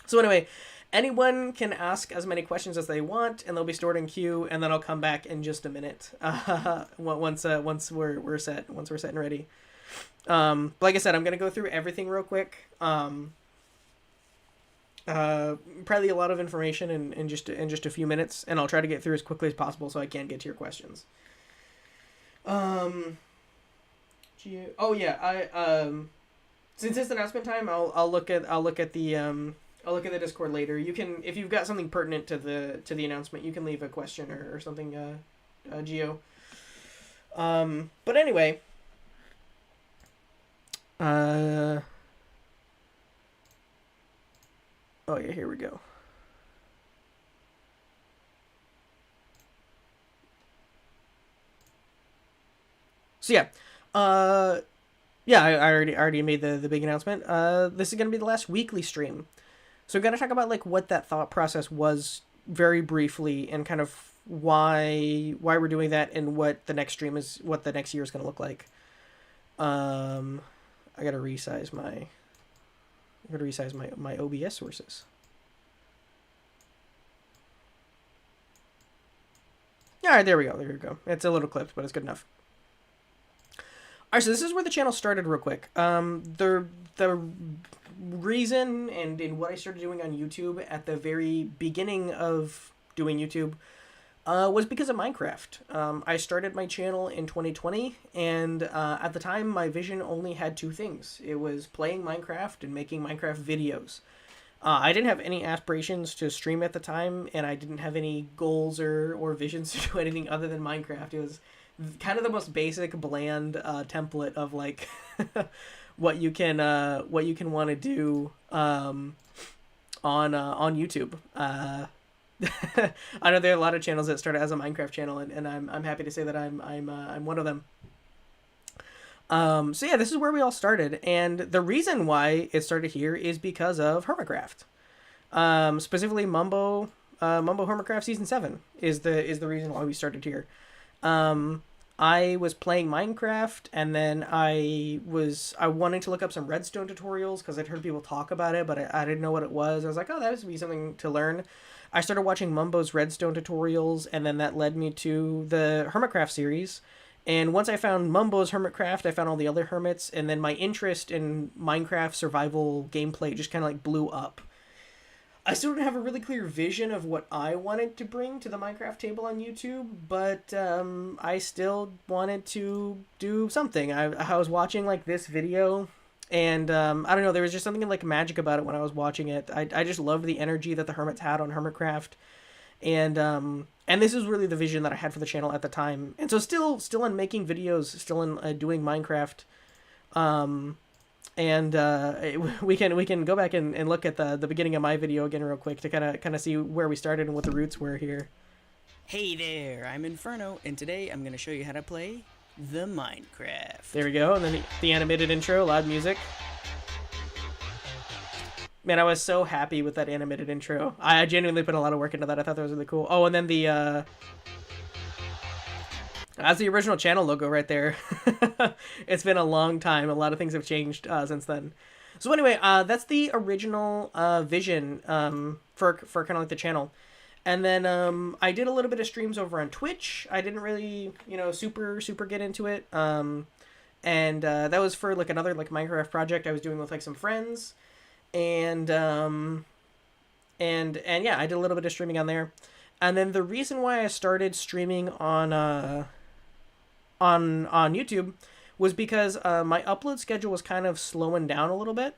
So anyway, anyone can ask as many questions as they want, and they'll be stored in queue, and then I'll come back in just a minute. Once we're set and ready. But like I said, I'm gonna go through everything real quick. Probably a lot of information in just a few minutes, and I'll try to get through as quickly as possible so I can get to your questions. Since it's announcement time, I'll look at the Discord later. You can, if you've got something pertinent to the announcement, you can leave a question or something, Geo. But anyway, oh yeah, here we go. So yeah, I already made the big announcement. This is gonna be the last weekly stream. So we're gonna talk about like what that thought process was very briefly and kind of why we're doing that and what the next stream is, what the next year is gonna look like. I gotta resize my OBS sources. All right, there we go. It's a little clipped, but it's good enough. All right, so this is where the channel started real quick. The reason and in what I started doing on YouTube at the very beginning of doing YouTube was because of Minecraft. I started my channel in 2020, and at the time, my vision only had two things. It was playing Minecraft and making Minecraft videos. I didn't have any aspirations to stream at the time, and I didn't have any goals or visions to do anything other than Minecraft. It was kind of the most basic, bland template of like what you can want to do on YouTube. I know there are a lot of channels that started as a Minecraft channel, and I'm happy to say that I'm one of them. So yeah, this is where we all started, and the reason why it started here is because of Hermitcraft. Specifically Mumbo Hermitcraft Season 7 is the reason why we started here. I was playing Minecraft, and then I wanted to look up some redstone tutorials because I'd heard people talk about it, but I didn't know what it was. I was like, oh, that would be something to learn. I started watching Mumbo's redstone tutorials, and then that led me to the Hermitcraft series. And once I found Mumbo's Hermitcraft, I found all the other hermits, and then my interest in Minecraft survival gameplay just kind of like blew up. I still don't have a really clear vision of what I wanted to bring to the Minecraft table on YouTube, but I still wanted to do something. I was watching like this video, and I don't know, there was just something like magic about it when I was watching it. I just loved the energy that the hermits had on Hermitcraft, and this is really the vision that I had for the channel at the time. And so still in making videos, still in doing Minecraft. We can go back and look at the beginning of my video again real quick to kind of see where we started and what the roots were here. Hey there, I'm Inferno, and today I'm going to show you how to play the Minecraft. There we go, and then the animated intro, loud music. Man, I was so happy with that animated intro. I genuinely put a lot of work into that. I thought that was really cool. Oh, and then that's the original channel logo right there. It's been a long time. A lot of things have changed since then. So anyway, that's the original vision for kind of like the channel. And then I did a little bit of streams over on Twitch. I didn't really, super get into it. And that was for like another like Minecraft project I was doing with like some friends. And yeah, I did a little bit of streaming on there. And then the reason why I started streaming on YouTube was because my upload schedule was kind of slowing down a little bit.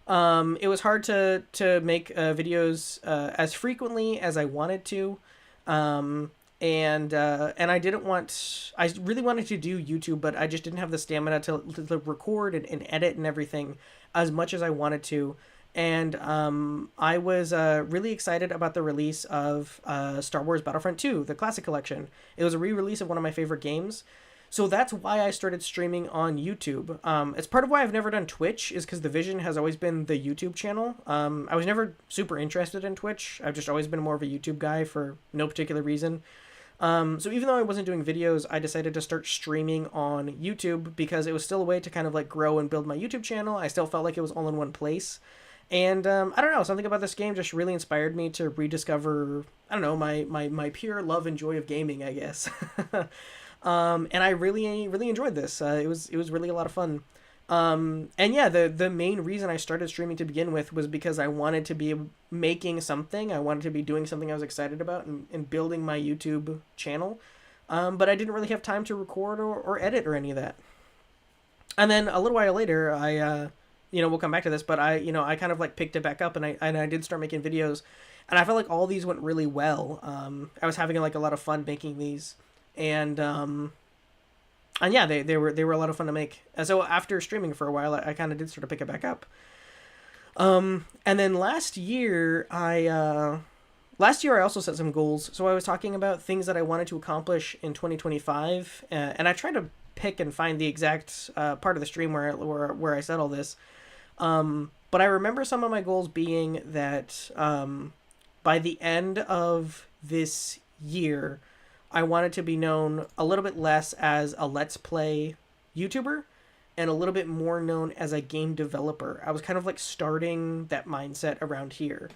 It was hard to make videos as frequently as I wanted to. And I really wanted to do YouTube, but I just didn't have the stamina to record and edit and everything as much as I wanted to. And I was really excited about the release of Star Wars Battlefront 2, the Classic Collection. It was a re-release of one of my favorite games. So that's why I started streaming on YouTube. It's part of why I've never done Twitch, is because the vision has always been the YouTube channel. I was never super interested in Twitch. I've just always been more of a YouTube guy for no particular reason. So even though I wasn't doing videos, I decided to start streaming on YouTube because it was still a way to kind of like grow and build my YouTube channel. I still felt like it was all in one place. And I don't know, something about this game just really inspired me to rediscover, I don't know, my pure love and joy of gaming, I guess. And I really enjoyed this. It was really a lot of fun. And yeah, the main reason I started streaming to begin with was because I wanted to be making something. I wanted to be doing something I was excited about and building my YouTube channel. But I didn't really have time to record or edit or any of that. And then a little while later, we'll come back to this, but I kind of like picked it back up and I did start making videos, and I felt like all these went really well. I was having like a lot of fun making these, and yeah, they were a lot of fun to make. And so after streaming for a while, I kind of did sort of pick it back up. And then last year I also set some goals. So I was talking about things that I wanted to accomplish in 2025, and I tried to pick and find the exact part of the stream where I said all this. But I remember some of my goals being that by the end of this year, I wanted to be known a little bit less as a Let's Play YouTuber and a little bit more known as a game developer. I was kind of like starting that mindset around here.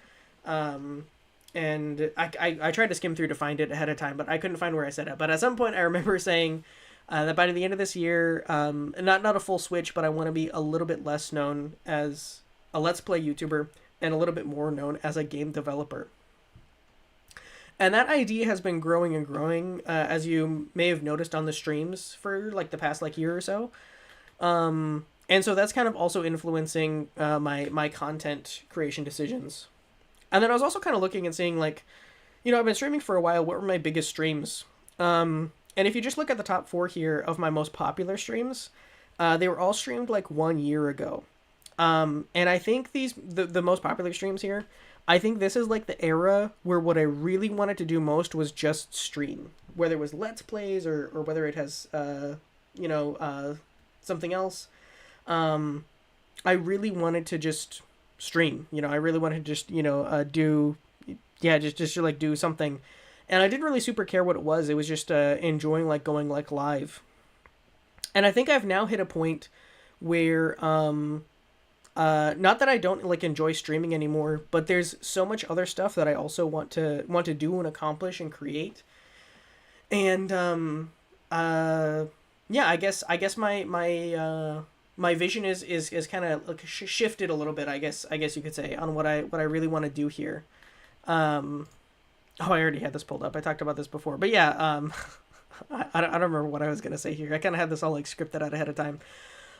And I tried to skim through to find it ahead of time, but I couldn't find where I said it. But at some point I remember saying that by the end of this year, not a full switch, but I want to be a little bit less known as a Let's Play YouTuber and a little bit more known as a game developer. And that idea has been growing and growing, as you may have noticed on the streams for like the past like year or so. And so that's kind of also influencing my content creation decisions. And then I was also kind of looking and seeing like, I've been streaming for a while. What were my biggest streams? And if you just look at the top 4 here of my most popular streams, they were all streamed like 1 year ago. And I think the most popular streams here, I think this is like the era where what I really wanted to do most was just stream, whether it was Let's Plays or whether it has, something else. I really wanted to just stream, I really wanted to just, just like do something. And I didn't really super care what it was. It was just enjoying like going like live. And I think I've now hit a point where not that I don't like enjoy streaming anymore, but there's so much other stuff that I also want to do and accomplish and create. And I guess my vision is kind of like shifted a little bit. I guess you could say on what I really want to do here. I already had this pulled up. I talked about this before, but yeah, I don't remember what I was gonna say here. I kind of had this all like scripted out ahead of time.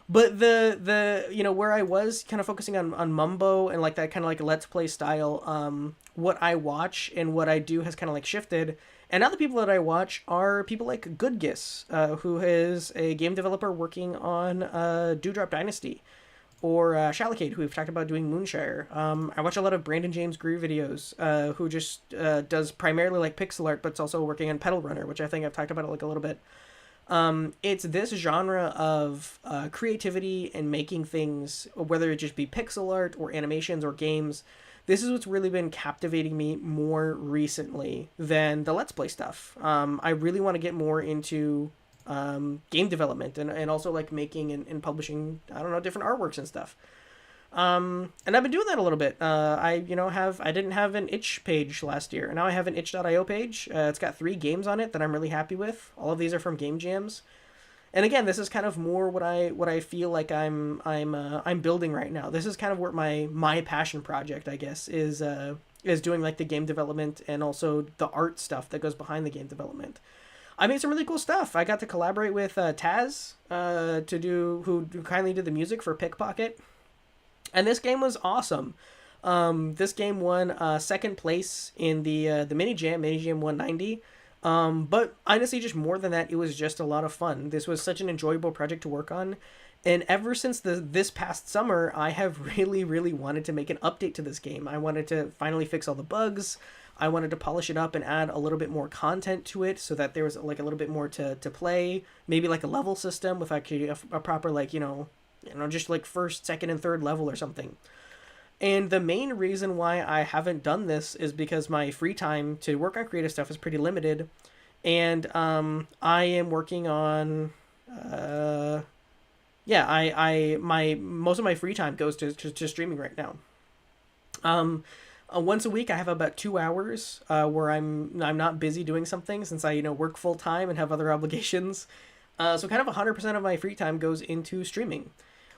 But the where I was kind of focusing on Mumbo and like that kind of like Let's Play style, what I watch and what I do has kind of like shifted. And now the people that I watch are people like Goodgis, who is a game developer working on Dewdrop Dynasty, or Shalacade, who we've talked about doing Moonshire. I watch a lot of Brandon James Greer videos, who just does primarily like pixel art, but it's also working on Pedal Runner, which I think I've talked about like a little bit. It's this genre of creativity and making things, whether it just be pixel art or animations or games. This is what's really been captivating me more recently than the Let's Play stuff. I really want to get more into game development and also like making and publishing, I don't know, different artworks and stuff. And I've been doing that a little bit. I didn't have an itch page last year, and now I have an itch.io page. It's got 3 games on it that I'm really happy with. All of these are from Game Jams. And again, this is kind of more what I feel like I'm building right now. This is kind of where my passion project, I guess, is doing like the game development and also the art stuff that goes behind the game development. I made some really cool stuff. I got to collaborate with Taz who kindly did the music for Pickpocket. And this game was awesome. This game won second place in the Mini Jam 190. But honestly, just more than that, it was just a lot of fun. This was such an enjoyable project to work on. And ever since this past summer, I have really, really wanted to make an update to this game. I wanted to finally fix all the bugs. I wanted to polish it up and add a little bit more content to it so that there was like a little bit more to play. Maybe like a level system with actually a proper like, just like first, second, and third level or something. And the main reason why I haven't done this is because my free time to work on creative stuff is pretty limited. And I am working on most of my free time goes to streaming right now. Once a week I have about 2 hours where I'm not busy doing something, since I work full time and have other obligations. So kind of 100% of my free time goes into streaming.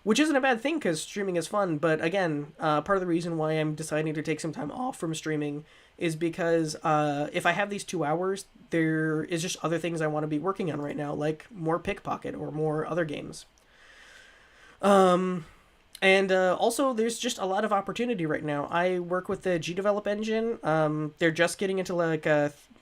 Which isn't a bad thing, because streaming is fun, but again, part of the reason why I'm deciding to take some time off from streaming is because if I have these 2 hours, there is just other things I want to be working on right now, like more Pickpocket or more other games. And also, there's just a lot of opportunity right now. I work with the GDevelop engine. They're just getting into like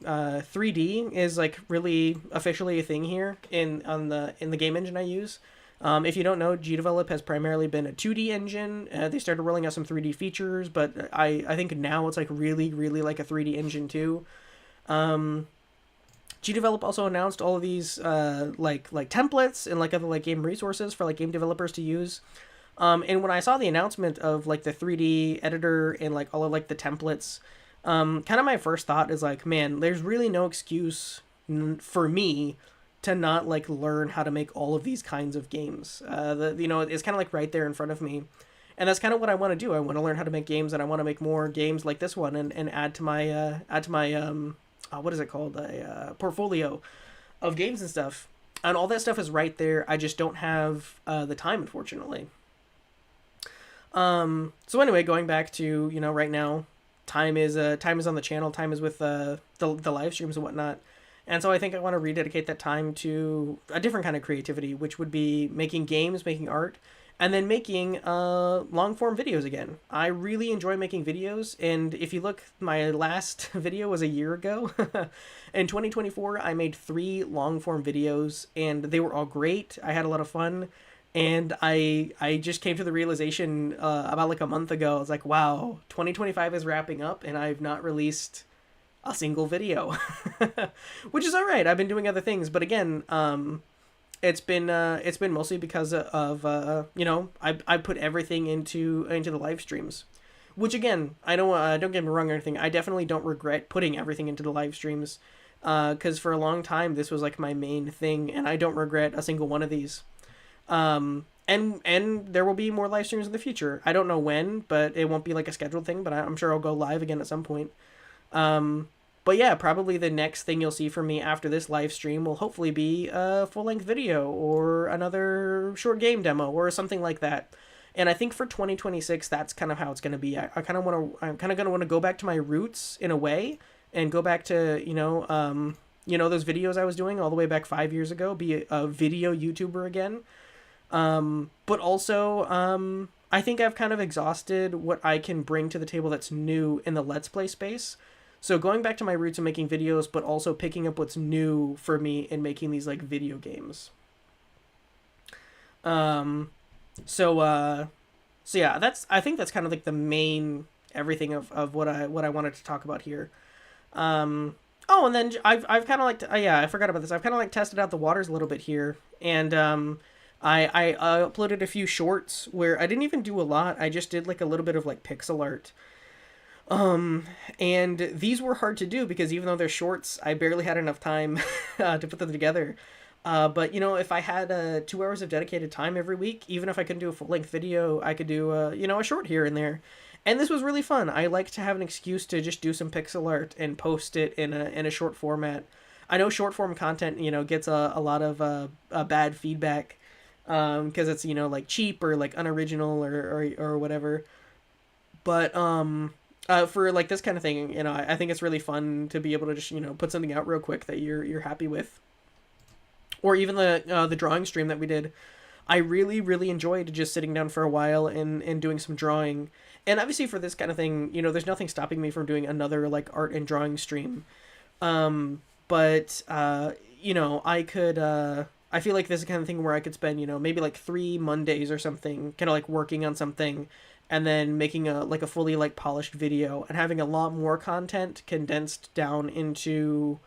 3D is like really officially a thing here in the game engine I use. If you don't know, GDevelop has primarily been a 2D engine. They started rolling out some 3D features, but I think now it's like really, really like a 3D engine too. GDevelop also announced all of these like templates and like other like game resources for like game developers to use. And when I saw the announcement of like the 3D editor and like all of like the templates, kind of my first thought is like, man, there's really no excuse for me to not like learn how to make all of these kinds of games. It's kind of like right there in front of me, and that's kind of what I want to do. I want to learn how to make games, and I want to make more games like this one, and add to my what is it called, a portfolio of games and stuff. And all that stuff is right there. I just don't have the time, unfortunately. So anyway, going back to right now, time is on the channel, time is with the live streams and whatnot. And so I think I want to rededicate that time to a different kind of creativity, which would be making games, making art, and then making long form videos again. I really enjoy making videos, and if you look, my last video was a year ago. In 2024, I made 3 long form videos, and they were all great. I had a lot of fun, and I just came to the realization about like a month ago. I was like, wow, 2025 is wrapping up, and I've not released a single video, which is all right. I've been doing other things, but again, it's been mostly because of I put everything into the live streams, which again, I don't get me wrong or anything. I definitely don't regret putting everything into the live streams, because for a long time this was like my main thing, and I don't regret a single one of these. And there will be more live streams in the future. I don't know when, but it won't be like a scheduled thing. But I'm sure I'll go live again at some point. But yeah, probably the next thing you'll see from me after this live stream will hopefully be a full-length video or another short game demo or something like that. And I think for 2026, that's kind of how it's going to be. I'm kind of going to want to go back to my roots in a way, and go back to, those videos I was doing all the way back 5 years ago, be a video YouTuber again. But also, I think I've kind of exhausted what I can bring to the table that's new in the Let's Play space. So going back to my roots and making videos, but also picking up what's new for me in making these like video games. So yeah, I think that's kind of like the main everything of what I wanted to talk about here. Oh, and then I've kind of like, I forgot about this. I've kind of like tested out the waters a little bit here, and I uploaded a few shorts where I didn't even do a lot. I just did like a little bit of like pixel art. And these were hard to do because even though they're shorts, I barely had enough time to put them together. But if I had 2 hours of dedicated time every week, even if I couldn't do a full-length video, I could do a short here and there. And this was really fun. I like to have an excuse to just do some pixel art and post it in a short format. I know short form content, gets a lot of bad feedback, because it's like cheap or like unoriginal or whatever. But for like this kind of thing, I think it's really fun to be able to just put something out real quick that you're happy with. Or even the drawing stream that we did, I really really enjoyed just sitting down for a while and doing some drawing. And obviously for this kind of thing, there's nothing stopping me from doing another like art and drawing stream. But I could. I feel like this is the kind of thing where I could spend maybe like 3 Mondays or something, kind of like working on something, and then making a fully like polished video and having a lot more content condensed down into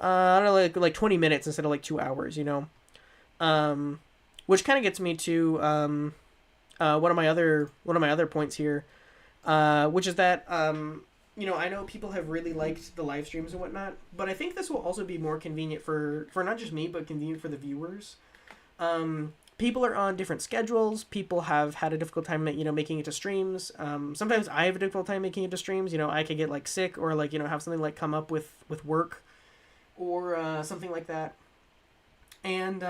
I don't know, like 20 minutes instead of like 2 hours, which kind of gets me to one of my other points here, which is that I know people have really liked the live streams and whatnot, but I think this will also be more convenient for not just me, but convenient for the viewers. People are on different schedules. People have had a difficult time, making it to streams. Sometimes I have a difficult time making it to streams. I could get like sick or like, have something like come up with work or something like that. And,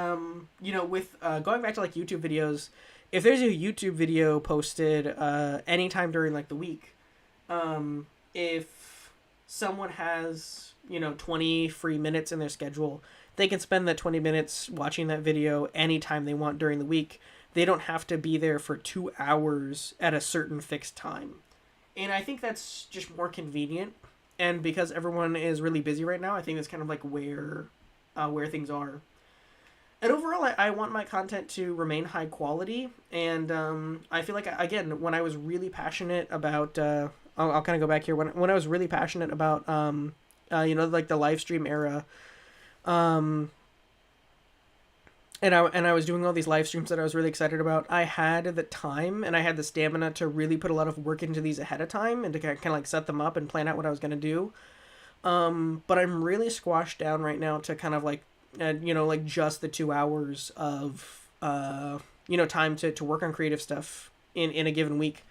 with going back to like YouTube videos, if there's a YouTube video posted anytime during like the week, if someone has, 20 free minutes in their schedule, they can spend that 20 minutes watching that video anytime they want during the week. They don't have to be there for 2 hours at a certain fixed time. And I think that's just more convenient. And because everyone is really busy right now, I think that's kind of like where things are. And overall, I want my content to remain high quality. And I feel like, again, when I was really passionate about... I'll kind of go back here. When I was really passionate about, like the live stream era, and I was doing all these live streams that I was really excited about, I had the time and I had the stamina to really put a lot of work into these ahead of time and to kind of like set them up and plan out what I was going to do. But I'm really squashed down right now to kind of like, like just the 2 hours of, time to work on creative stuff in a given week.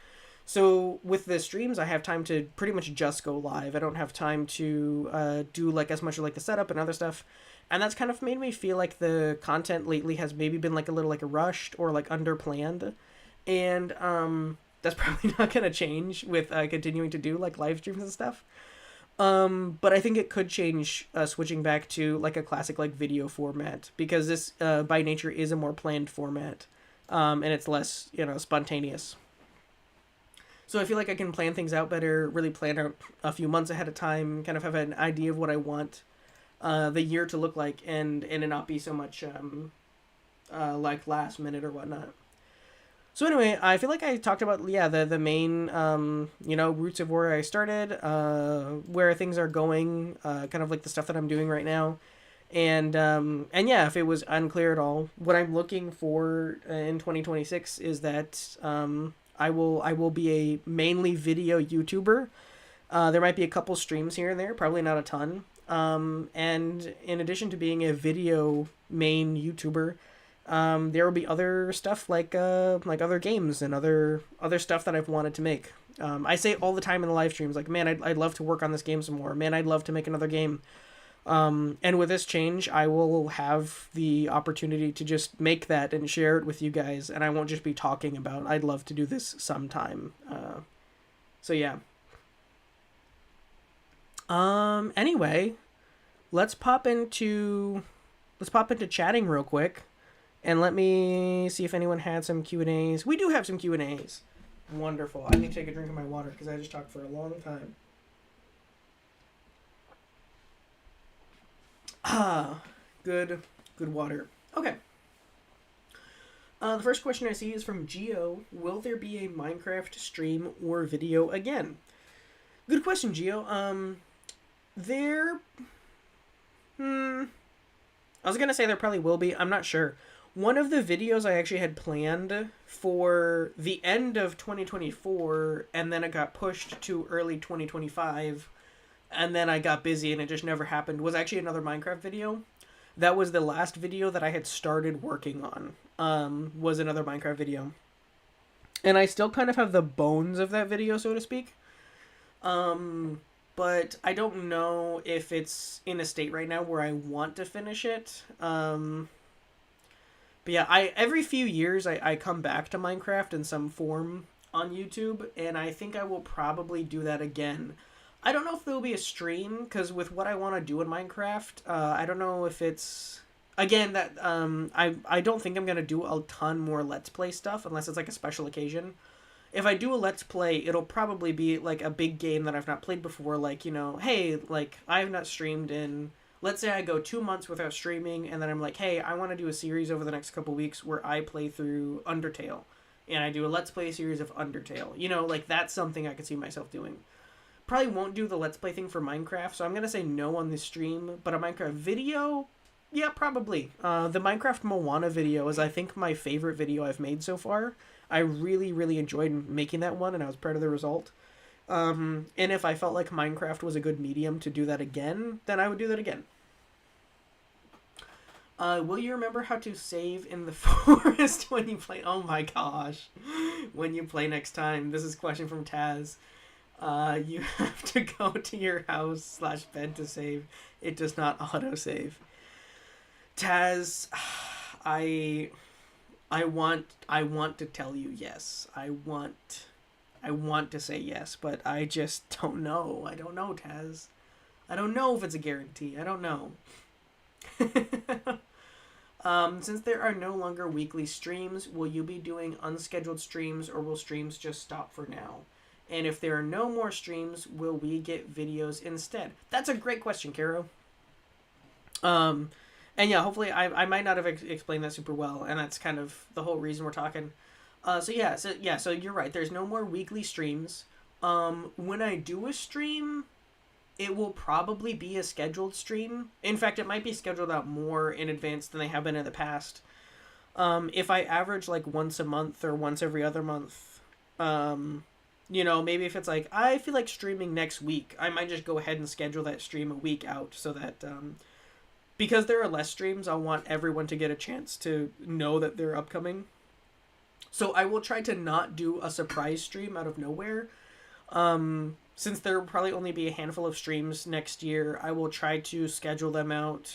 So with the streams, I have time to pretty much just go live. I don't have time to do like as much of like the setup and other stuff. And that's kind of made me feel like the content lately has maybe been like a little like rushed or like underplanned. And that's probably not gonna change with continuing to do like live streams and stuff. But I think it could change switching back to like a classic like video format, because this by nature is a more planned format, and it's less spontaneous. So I feel like I can plan things out better, really plan out a few months ahead of time, kind of have an idea of what I want the year to look like, and it not be so much like last minute or whatnot. So anyway, I feel like I talked about the main roots of where I started, where things are going, kind of like the stuff that I'm doing right now, and yeah, if it was unclear at all, what I'm looking for in 2026 is that I will be a mainly video YouTuber. There might be a couple streams here and there, probably not a ton. And in addition to being a video main YouTuber, there will be other stuff like other games and other stuff that I've wanted to make. I say all the time in the live streams, like, man, I'd love to work on this game some more. Man, I'd love to make another game. And with this change, I will have the opportunity to just make that and share it with you guys, and I won't just be talking about, I'd love to do this sometime. So yeah. Anyway, let's pop into chatting real quick, and let me see if anyone had some Q&As. We do have some Q&As. Wonderful. I need to take a drink of my water because I just talked for a long time. Good water. Okay. The first question I see is from Geo. Will there be a Minecraft stream or video again? Good question, Geo. I was gonna say there probably will be. I'm not sure. One of the videos I actually had planned for the end of 2024, and then it got pushed to early 2025, and then I got busy and it just never happened, was actually another Minecraft video. That was the last video that I had started working on, was another Minecraft video. And I still kind of have the bones of that video, so to speak. But I don't know if it's in a state right now where I want to finish it. But yeah, every few years I come back to Minecraft in some form on YouTube, and I think I will probably do that again. I don't know if there will be a stream, because with what I want to do in Minecraft, I don't know if it's... Again, that I don't think I'm going to do a ton more Let's Play stuff, unless it's like a special occasion. If I do a Let's Play, it'll probably be like a big game that I've not played before, like, hey, like, I have not streamed in... Let's say I go 2 months without streaming, and then I'm like, hey, I want to do a series over the next couple weeks where I play through Undertale, and I do a Let's Play series of Undertale. Like, that's something I could see myself doing. Probably won't do the Let's Play thing for Minecraft, so I'm going to say no on this stream, but a Minecraft video, yeah, probably. The Minecraft Moana video is, I think, my favorite video I've made so far. I really, really enjoyed making that one, and I was proud of the result. And if I felt like Minecraft was a good medium to do that again, then I would do that again. Will you remember how to save in the forest when you play? Oh my gosh. When you play next time. This is a question from Taz. You have to go to your house/bed to save. It does not autosave. Taz, I want to tell you yes. I want to say yes, but I just don't know. I don't know, Taz. I don't know if it's a guarantee. I don't know. Since there are no longer weekly streams, will you be doing unscheduled streams, or will streams just stop for now? And if there are no more streams, will we get videos instead? That's a great question, Caro. And yeah, hopefully I might not have explained that super well, and that's kind of the whole reason we're talking. So you're right. There's no more weekly streams. When I do a stream, it will probably be a scheduled stream. In fact, it might be scheduled out more in advance than they have been in the past. If I average like once a month or once every other month, maybe if it's like, I feel like streaming next week, I might just go ahead and schedule that stream a week out, so that, because there are less streams, I'll want everyone to get a chance to know that they're upcoming. So I will try to not do a surprise stream out of nowhere. Since there will probably only be a handful of streams next year, I will try to schedule them out.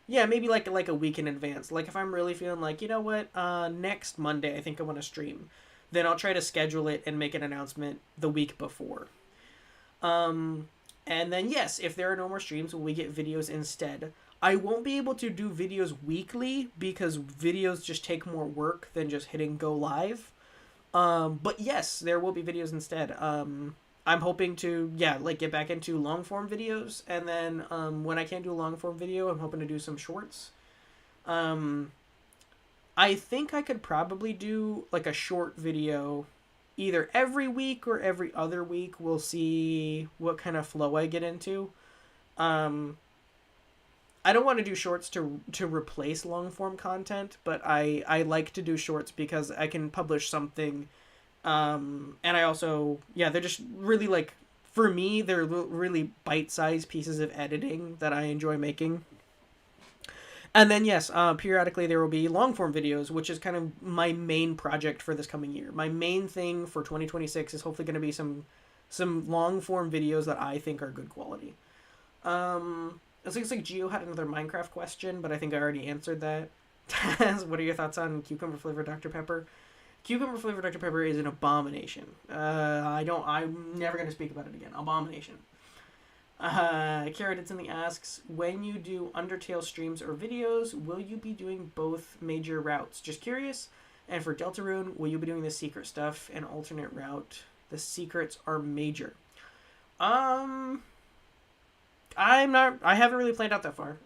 Yeah, maybe like a week in advance. Like if I'm really feeling like, you know what, next Monday I think I want to stream. then I'll try to schedule it and make an announcement the week before. And then, yes, if there are no more streams, we get videos instead. I won't be able to do videos weekly because videos just take more work than just hitting go live. But yes, there will be videos instead. I'm hoping to, get back into long form videos. And then when I can't do a long form video, I'm hoping to do some shorts. I think I could probably do like a short video either every week or every other week. We'll see what kind of flow I get into. I don't want to do shorts to replace long form content, but I like to do shorts because I can publish something. And I also, they're just really like, for me, they're really bite-sized pieces of editing that I enjoy making. And then, yes, periodically there will be long-form videos, which is kind of my main project for this coming year. My main thing for 2026 is hopefully going to be some long-form videos that I think are good quality. It looks like Gio had another Minecraft question, but I think I already answered that. Taz, what are your thoughts on cucumber-flavored Dr. Pepper? Cucumber-flavored Dr. Pepper is an abomination. I'm never going to speak about it again. Abomination. Kara Ditson asks, when you do Undertale streams or videos, will you be doing both major routes? Just curious. And for Deltarune, will you be doing the secret stuff and alternate route? The secrets are major. I haven't really planned out that far.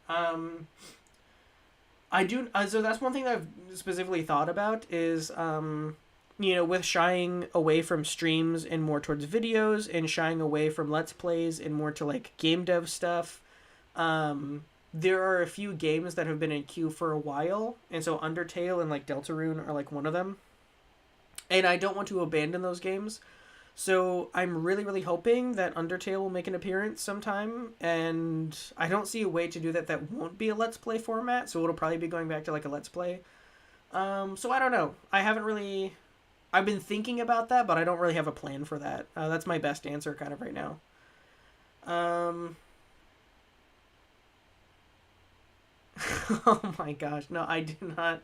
I do, so that's one thing that I've specifically thought about is, with shying away from streams and more towards videos and shying away from Let's Plays and more to like game dev stuff. There are a few games that have been in queue for a while, and so Undertale and like Deltarune are like one of them. And I don't want to abandon those games. So I'm really, really hoping that Undertale will make an appearance sometime, and I don't see a way to do that won't be a Let's Play format, so it'll probably be going back to like a Let's Play. So I don't know. I've been thinking about that, but I don't really have a plan for that. That's my best answer kind of right now. Oh my gosh. No, I did not.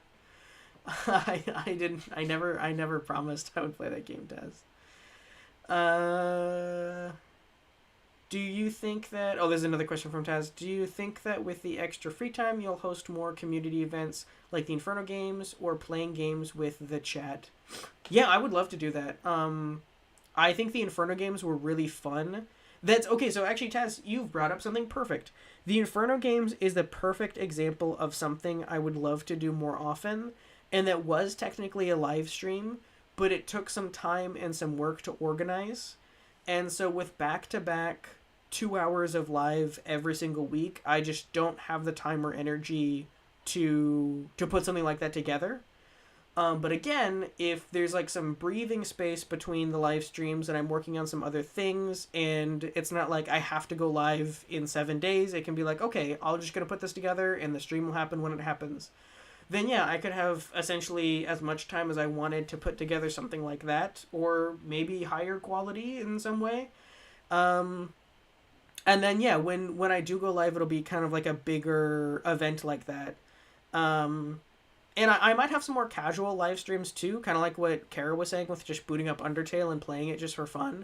I never promised I would play that game, Taz. Do you think that... Oh, there's another question from Taz. Do you think that with the extra free time, you'll host more community events like the Inferno games or playing games with the chat? Yeah, I would love to do that. I think the Inferno games were really fun. Okay, so actually, Taz, you've brought up something perfect. The Inferno games is the perfect example of something I would love to do more often, and that was technically a live stream, but it took some time and some work to organize. And so with back-to-back 2 hours of live every single week, I just don't have the time or energy to put something like that together. But again, if there's like some breathing space between the live streams and I'm working on some other things, and it's not like I have to go live in 7 days, it can be like, okay, I'm just going to put this together and the stream will happen when it happens. Then yeah, I could have essentially as much time as I wanted to put together something like that, or maybe higher quality in some way. And then yeah, when I do go live, it'll be kind of like a bigger event like that. And I might have some more casual live streams too, kind of like what Kara was saying with just booting up Undertale and playing it just for fun.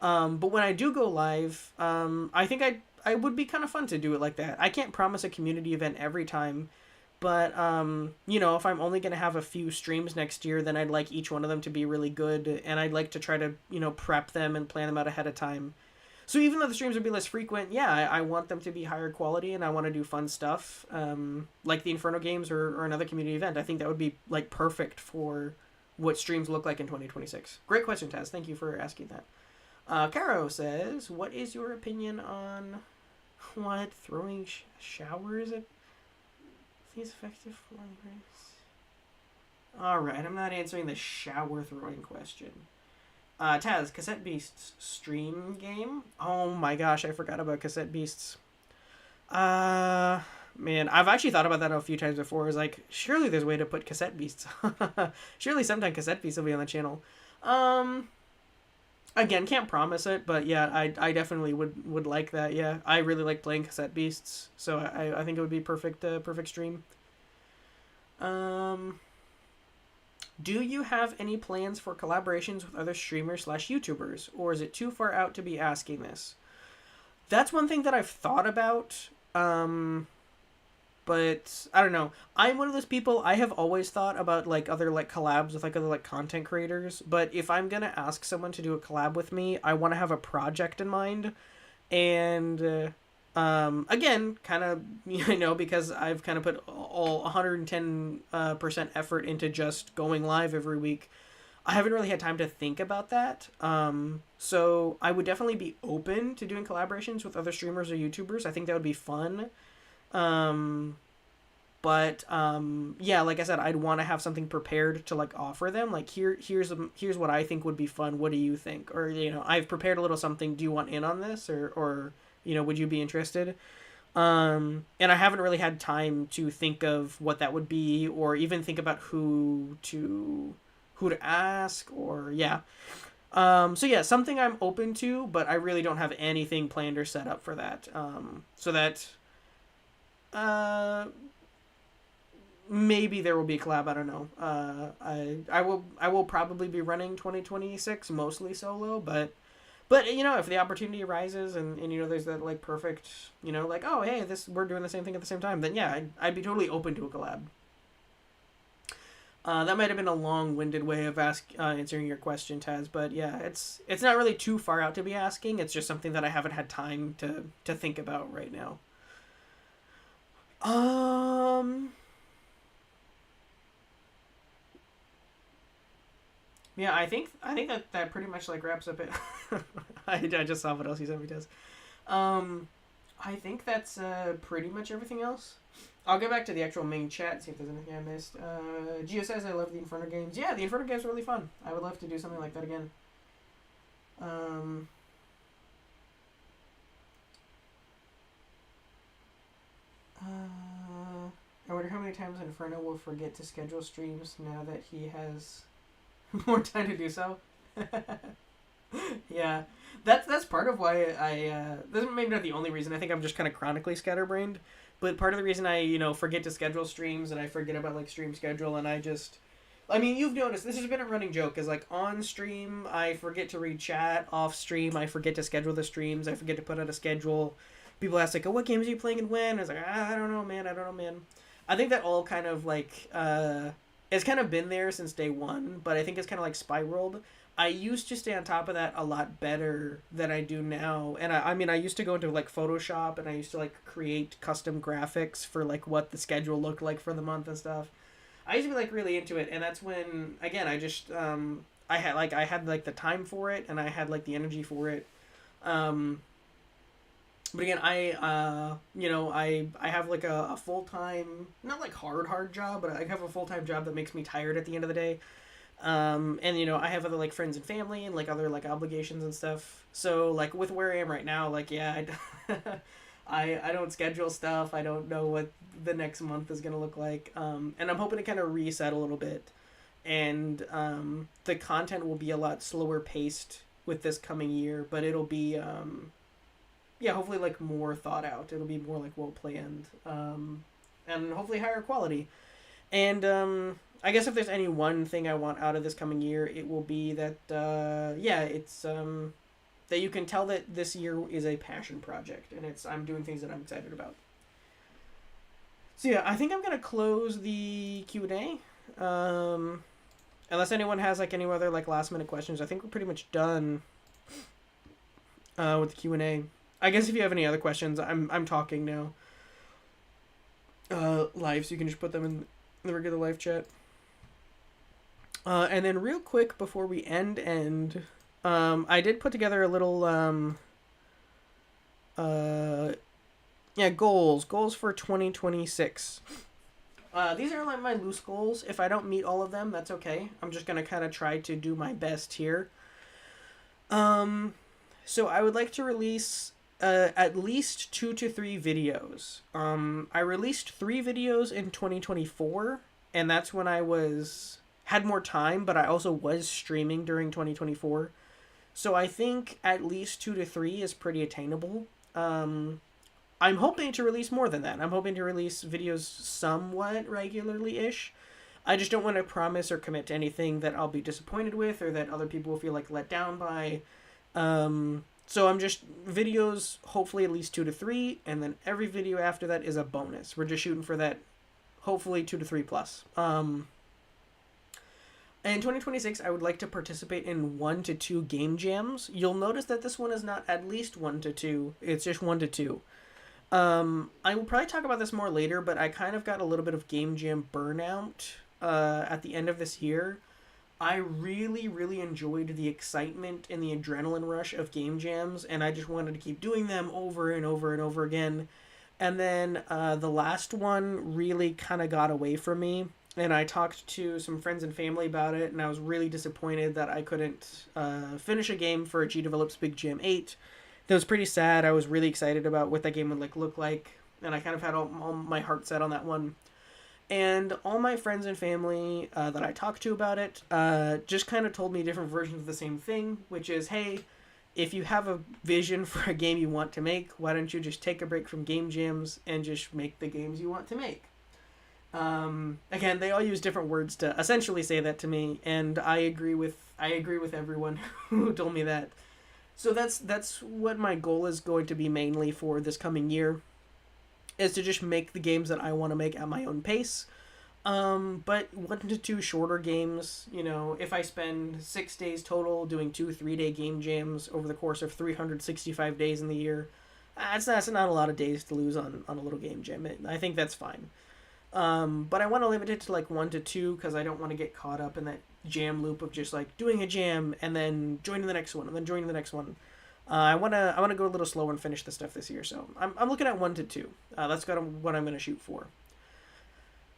But when I do go live, I think I would be kind of fun to do it like that. I can't promise a community event every time, but, if I'm only going to have a few streams next year, then I'd like each one of them to be really good, and I'd like to try to, prep them and plan them out ahead of time. So even though the streams would be less frequent, yeah, I want them to be higher quality, and I want to do fun stuff, like the Inferno games or another community event. I think that would be, like, perfect for what streams look like in 2026. Great question, Taz. Thank you for asking that. Caro says, what is your opinion on throwing showers at these effective flying race? Alright, I'm not answering the shower throwing question. Taz, Cassette Beasts stream game? Oh my gosh, I forgot about Cassette Beasts. Man, I've actually thought about that a few times before. It's like, surely there's a way to put Cassette Beasts. Surely sometime Cassette Beasts will be on the channel. Again, can't promise it, but yeah, I definitely would like that, yeah. I really like playing Cassette Beasts, so I think it would be perfect stream. Do you have any plans for collaborations with other streamers slash YouTubers, or is it too far out to be asking this? That's one thing that I've thought about. But I don't know. I'm one of those people. I have always thought about like other like collabs with like other like content creators. But if I'm gonna ask someone to do a collab with me, I want to have a project in mind. And again, kind of because I've kind of put all 110% effort into just going live every week. I haven't really had time to think about that. So I would definitely be open to doing collaborations with other streamers or YouTubers. I think that would be fun. But yeah, like I said, I'd want to have something prepared to like offer them. Like here's what I think would be fun. What do you think? Or I've prepared a little something. Do you want in on this? Or would you be interested? And I haven't really had time to think of what that would be, or even think about who to ask, or yeah. So yeah, something I'm open to, but I really don't have anything planned or set up for that. So that maybe there will be a collab. I don't know. I will probably be running 2026 mostly solo, but if the opportunity arises and there's that like perfect like, oh hey, we're doing the same thing at the same time, then yeah, I'd be totally open to a collab. That might have been a long-winded way of answering your question, Taz, but yeah, it's not really too far out to be asking. It's just something that I haven't had time to think about right now. Yeah, I think that pretty much like wraps up it. I just saw what else he sent me, Taz. I think that's pretty much everything else. I'll get back to the actual main chat, see if there's anything I missed. Gio says, I love the Inferno games. Yeah, the Inferno games are really fun. I would love to do something like that again. I wonder how many times Inferno will forget to schedule streams now that he has more time to do so. Yeah, that's part of why this is maybe not the only reason. I think I'm just kind of chronically scatterbrained. But part of the reason I, forget to schedule streams and I forget about, like, stream schedule and you've noticed, this has been a running joke, is, like, on stream, I forget to read chat, off stream, I forget to schedule the streams, I forget to put out a schedule. People ask, like, oh, what games are you playing and when? I was like, I don't know, man. I think that all kind of, like, it's kind of been there since day one, but I think it's kind of, like, spiraled. I used to stay on top of that a lot better than I do now. And I used to go into like Photoshop and I used to like create custom graphics for like what the schedule looked like for the month and stuff. I used to be like really into it, and that's when again I just I had like the time for it and I had like the energy for it. But again, I have like a full-time, not like hard job, but I have a full-time job that makes me tired at the end of the day. And I have other like friends and family and like other like obligations and stuff. So like with where I am right now, like yeah, I don't schedule stuff. I don't know what the next month is gonna look like. And I'm hoping to kind of reset a little bit, and the content will be a lot slower paced with this coming year, but it'll be hopefully like more thought out. It'll be more like well planned, and hopefully higher quality. And I guess if there's any one thing I want out of this coming year, it will be that, it's, that you can tell that this year is a passion project, and I'm doing things that I'm excited about. So yeah, I think I'm going to close the Q&A. Unless anyone has, like, any other, like, last-minute questions, I think we're pretty much done with the Q&A. I guess if you have any other questions, I'm talking now. Live, so you can just put them in the regular live chat. And then real quick before we end, I did put together a little, goals for 2026. These are like my loose goals. If I don't meet all of them, that's okay. I'm just gonna kind of try to do my best here. So I would like to release, at least 2 to 3 videos. I released 3 videos in 2024, and that's when I had more time, but I also was streaming during 2024. So I think at least 2 to 3 is pretty attainable. I'm hoping to release more than that. I'm hoping to release videos somewhat regularly-ish. I just don't want to promise or commit to anything that I'll be disappointed with or that other people will feel like let down by. So I'm just videos, hopefully at least 2 to 3, and then every video after that is a bonus. We're just shooting for that, hopefully 2 to 3 plus. In 2026, I would like to participate in 1 to 2 game jams. You'll notice that this one is not at least 1 to 2. It's just 1 to 2. I will probably talk about this more later, but I kind of got a little bit of game jam burnout at the end of this year. I really, really enjoyed the excitement and the adrenaline rush of game jams, and I just wanted to keep doing them over and over and over again. And then the last one really kind of got away from me. And I talked to some friends and family about it, and I was really disappointed that I couldn't finish a game for G Develops Big Jam 8. That was pretty sad. I was really excited about what that game would look like, and I kind of had all my heart set on that one. And all my friends and family that I talked to about it just kind of told me different versions of the same thing, which is, hey, if you have a vision for a game you want to make, why don't you just take a break from game jams and just make the games you want to make? Again, they all use different words to essentially say that to me, and I agree with everyone who told me that. So that's what my goal is going to be mainly for this coming year, is to just make the games that I want to make at my own pace. But 1 to 2 shorter games, if I spend 6 days total doing 2 3-day game jams over the course of 365 days in the year, that's not a lot of days to lose on a little game jam. I think that's fine. But I want to limit it to 1 to 2 because I don't want to get caught up in that jam loop of just doing a jam and then joining the next one and then joining the next one. I wanna go a little slower and finish the stuff this year, so I'm looking at 1 to 2. That's kind of what I'm gonna shoot for.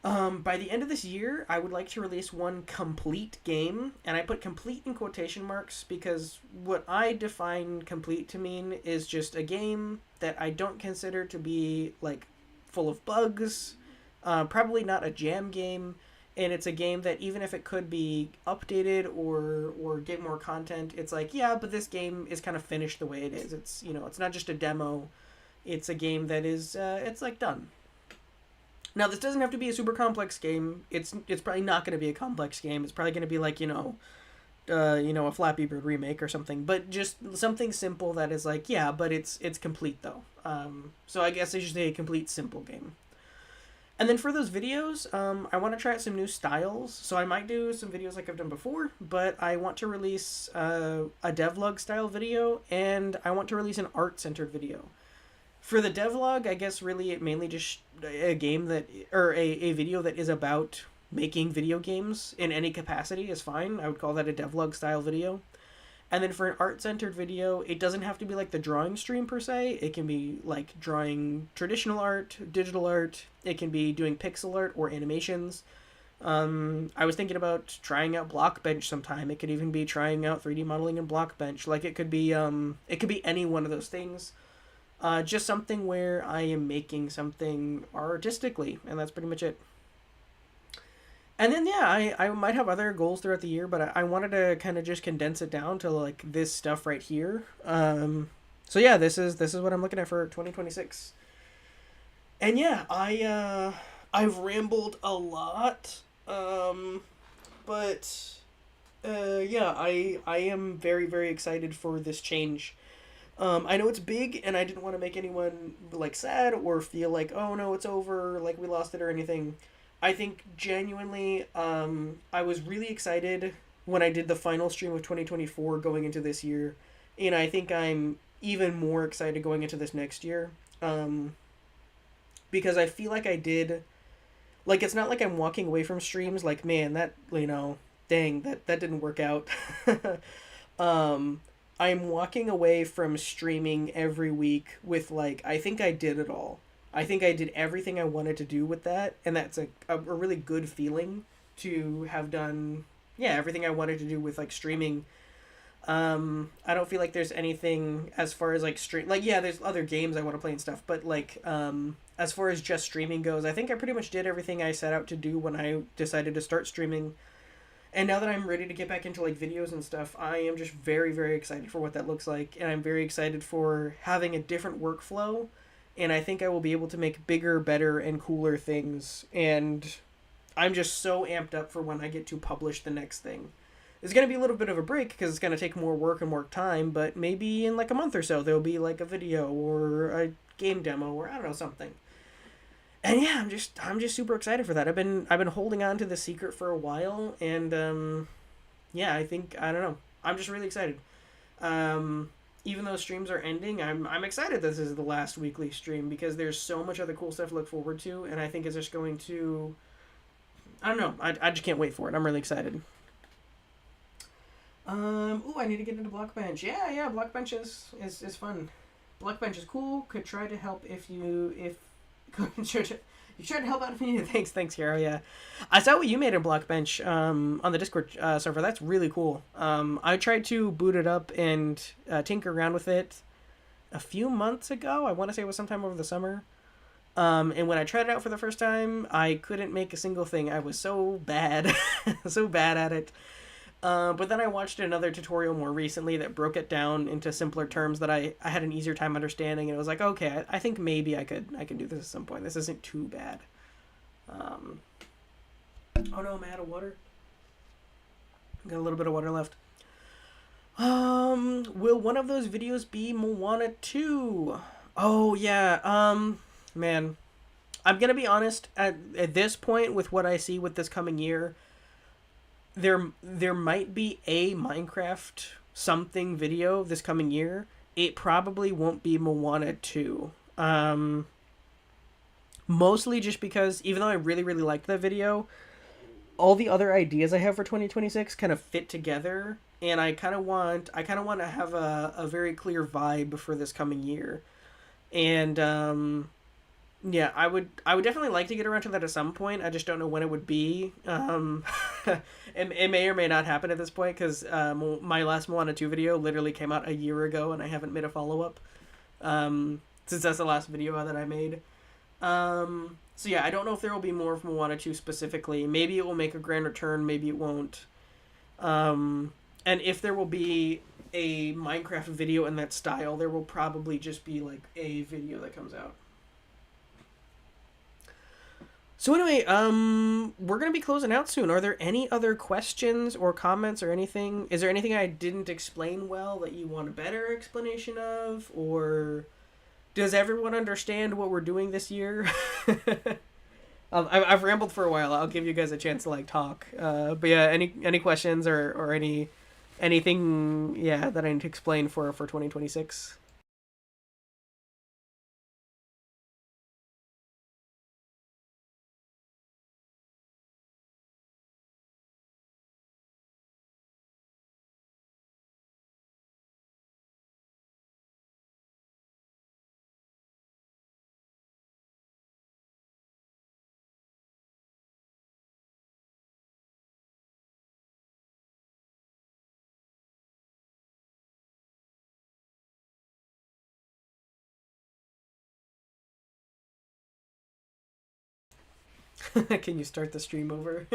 By the end of this year, I would like to release one complete game, and I put complete in quotation marks because what I define complete to mean is just a game that I don't consider to be full of bugs. Probably not a jam game, and it's a game that even if it could be updated or get more content, it's but this game is kind of finished the way it is. It's it's not just a demo. It's a game that is it's done. Now this doesn't have to be a super complex game. It's probably not going to be a complex game. It's probably going to be a Flappy Bird remake or something, but just something simple that is but it's complete though. So I guess I should say a complete simple game. And then for those videos, I want to try out some new styles. So I might do some videos like I've done before, but I want to release a devlog style video, and I want to release an art-centered video. For the devlog, I guess really it mainly just a game a video that is about making video games in any capacity is fine. I would call that a devlog style video. And then for an art-centered video, it doesn't have to be the drawing stream per se. It can be drawing traditional art, digital art. It can be doing pixel art or animations. I was thinking about trying out Blockbench sometime. It could even be trying out 3D modeling in Blockbench. It could be any one of those things. Just something where I am making something artistically, and that's pretty much it. And then, I might have other goals throughout the year, but I wanted to kind of just condense it down to, this stuff right here. So, this is what I'm looking at for 2026. And, I've rambled a lot. But, I am very, very excited for this change. I know it's big, and I didn't want to make anyone, sad or feel oh, no, it's over, we lost it or anything. I think genuinely, I was really excited when I did the final stream of 2024 going into this year, and I think I'm even more excited going into this next year, because I feel like I did, it's not I'm walking away from streams man, that, dang, that didn't work out. I'm walking away from streaming every week with I think I did it all. I think I did everything I wanted to do with that, and that's a really good feeling to have done, everything I wanted to do with, streaming. I don't feel there's anything as far as, stream... there's other games I want to play and stuff, but, as far as just streaming goes, I think I pretty much did everything I set out to do when I decided to start streaming. And now that I'm ready to get back into, videos and stuff, I am just very, very excited for what that looks like, and I'm very excited for having a different workflow. And I think I will be able to make bigger, better, and cooler things. And I'm just so amped up for when I get to publish the next thing. It's going to be a little bit of a break because it's going to take more work and more time, but maybe in like a month or so there'll be like a video or a game demo or I don't know, something. And yeah, I'm just super excited for that. I've been holding on to the secret for a while, and yeah, I don't know. I'm just really excited. Even though streams are ending, I'm excited this is the last weekly stream because there's so much other cool stuff to look forward to, and I think it's just going to. I don't know. I just can't wait for it. I'm really excited. Ooh, I need to get into Blockbench. Yeah, Blockbench is fun. Blockbench is cool. Could try to help if you you tried to help out if you need it. Thanks, Hero. Yeah, I saw what you made in Blockbench on the Discord server. That's really cool. I tried to boot it up and tinker around with it a few months ago. I want to say it was sometime over the summer. And when I tried it out for the first time, I couldn't make a single thing. I was so bad, so bad at it. But then I watched another tutorial more recently that broke it down into simpler terms that I had an easier time understanding, and it was like, okay, I think maybe I can do this at some point. This isn't too bad. Oh no, I'm out of water. Got a little bit of water left. Will one of those videos be Moana 2? Oh yeah, man. I'm gonna be honest, at this point with what I see with this coming year, there might be a Minecraft something video this coming year. It probably won't be Moana 2. Mostly just because even though I really, really liked that video, all the other ideas I have for 2026 kind of fit together, and I kind of want to have a very clear vibe for this coming year. And yeah, I would definitely like to get around to that at some point. I just don't know when it would be. It may or may not happen at this point because my last Moana 2 video literally came out a year ago and I haven't made a follow-up since that's the last video that I made. So yeah, I don't know if there will be more of Moana 2 specifically. Maybe it will make a grand return, maybe it won't. And if there will be a Minecraft video in that style, there will probably just be like a video that comes out. So anyway, we're going to be closing out soon. Are there any other questions or comments or anything? Is there anything I didn't explain well that you want a better explanation of? Or does everyone understand what we're doing this year? I've rambled for a while. I'll give you guys a chance to like talk. But yeah, any questions or anything that I need to explain for 2026? Can you start the stream over?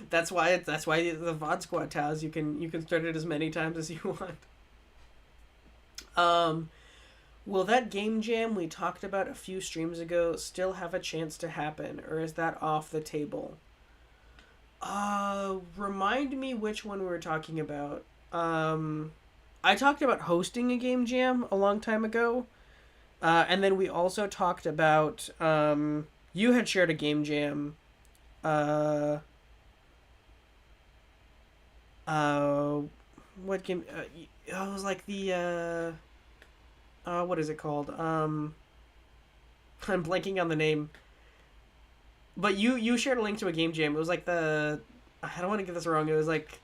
That's why the VOD Squad Taz, you can start it as many times as you want. Will that game jam we talked about a few streams ago still have a chance to happen, or is that off the table? Remind me which one we were talking about. I talked about hosting a game jam a long time ago. And then we also talked about, you had shared a game jam. What game? It was like the, what is it called? I'm blanking on the name. But you shared a link to a game jam. It was like I don't want to get this wrong. It was like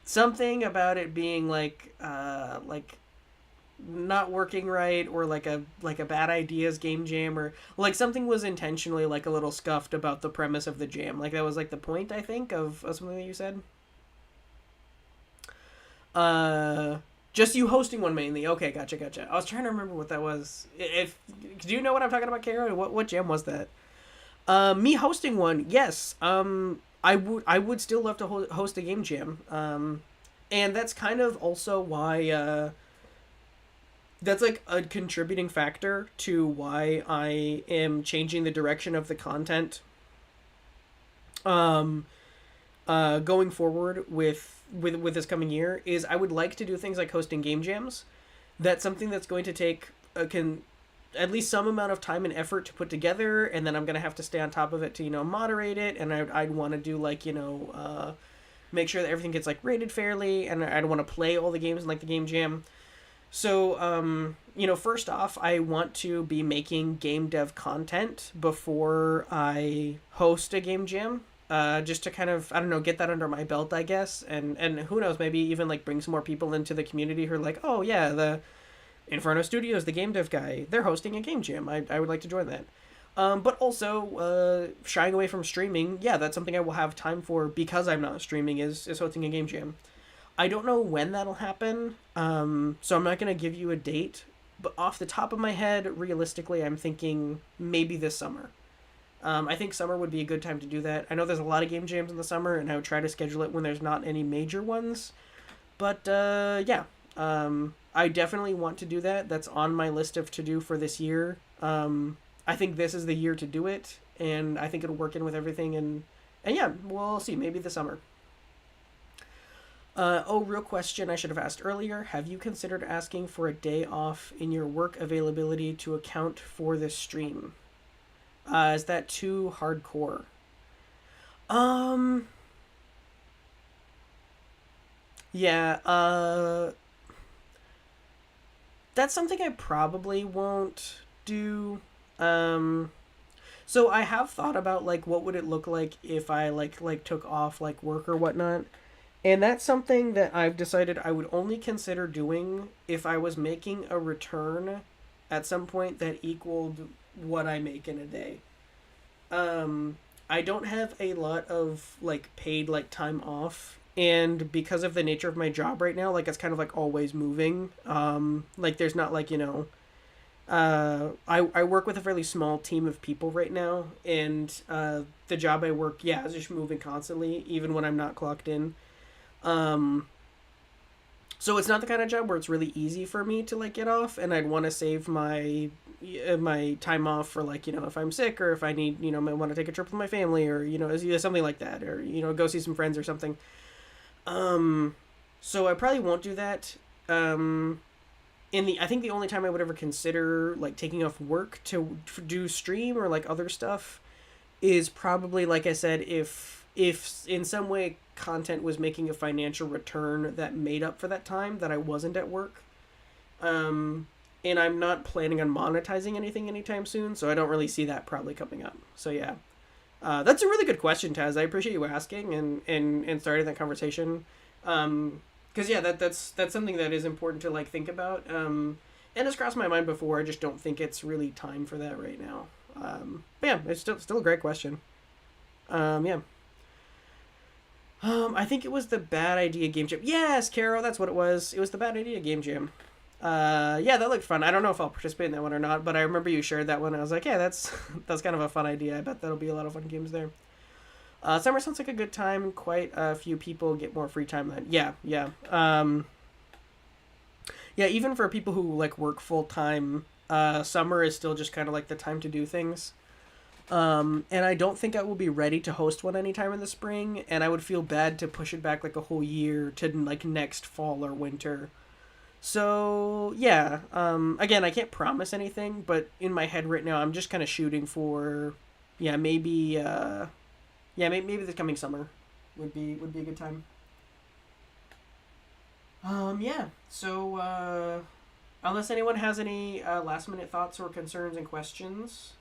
something about it being like not working right, or like a bad ideas game jam, or like something was intentionally like a little scuffed about the premise of the jam. Like that was like the point, I think, of something that you said. Just you hosting one mainly. Okay, gotcha. I was trying to remember what that was. Do you know what I'm talking about, Kara? What jam was that? Me hosting one, yes. I would still love to host a game jam. And that's kind of also why, that's like a contributing factor to why I am changing the direction of the content um, going forward with this coming year is I would like to do things like hosting game jams. That's something that's going to take can at least some amount of time and effort to put together, and then I'm gonna have to stay on top of it to moderate it, and I'd want to do like make sure that everything gets like rated fairly, and I'd want to play all the games in like the game jam. So, first off, I want to be making game dev content before I host a game jam, just to kind of, I don't know, get that under my belt, I guess, and who knows, maybe even like bring some more people into the community who are like, oh yeah, the Inferno Studios, the game dev guy, they're hosting a game jam. I would like to join that. But also, shying away from streaming, yeah, that's something I will have time for because I'm not streaming, is hosting a game jam. I don't know when that'll happen, so I'm not going to give you a date, but off the top of my head, realistically, I'm thinking maybe this summer. I think summer would be a good time to do that. I know there's a lot of game jams in the summer, and I would try to schedule it when there's not any major ones. But, yeah, I definitely want to do that. That's on my list of to-do for this year. I think this is the year to do it, and I think it'll work in with everything, and yeah, we'll see, maybe this summer. Real question I should have asked earlier. Have you considered asking for a day off in your work availability to account for this stream? Is that too hardcore? Yeah, that's something I probably won't do. So I have thought about, like, what would it look like if I, like took off, like, work or whatnot. And that's something that I've decided I would only consider doing if I was making a return at some point that equaled what I make in a day. I don't have a lot of, like, paid, like, time off. And because of the nature of my job right now, like, it's kind of, like, always moving. Like, there's not, like, I work with a fairly small team of people right now. And the job I work, yeah, is just moving constantly, even when I'm not clocked in. So it's not the kind of job where it's really easy for me to, like, get off, and I'd want to save my time off for, like, if I'm sick, or if I need, I want to take a trip with my family, or, something like that, or, go see some friends or something. So I probably won't do that. I think the only time I would ever consider, like, taking off work to do stream or, like, other stuff is probably, like I said, if in some way content was making a financial return that made up for that time that I wasn't at work. And I'm not planning on monetizing anything anytime soon, so I don't really see that probably coming up. So yeah. That's a really good question, Taz. I appreciate you asking and starting that conversation. Because yeah, that's something that is important to, like, think about. And it's crossed my mind before. I just don't think it's really time for that right now. But yeah, it's still a great question. Yeah. I think it was the Bad Idea Game Jam. Yes, Caro, that's what it was. It was the Bad Idea Game Jam. Yeah, that looked fun. I don't know if I'll participate in that one or not, but I remember you shared that one, and I was like, yeah, that's kind of a fun idea. I bet that'll be a lot of fun games there. Summer sounds like a good time. Quite a few people get more free time then. Yeah. Yeah, even for people who, like, work full time, summer is still just kind of like the time to do things. And I don't think I will be ready to host one anytime in the spring, and I would feel bad to push it back, like, a whole year to, like, next fall or winter. So, yeah, again, I can't promise anything, but in my head right now, I'm just kind of shooting for, maybe this coming summer would be a good time. Yeah, so, unless anyone has any, last minute thoughts or concerns and questions,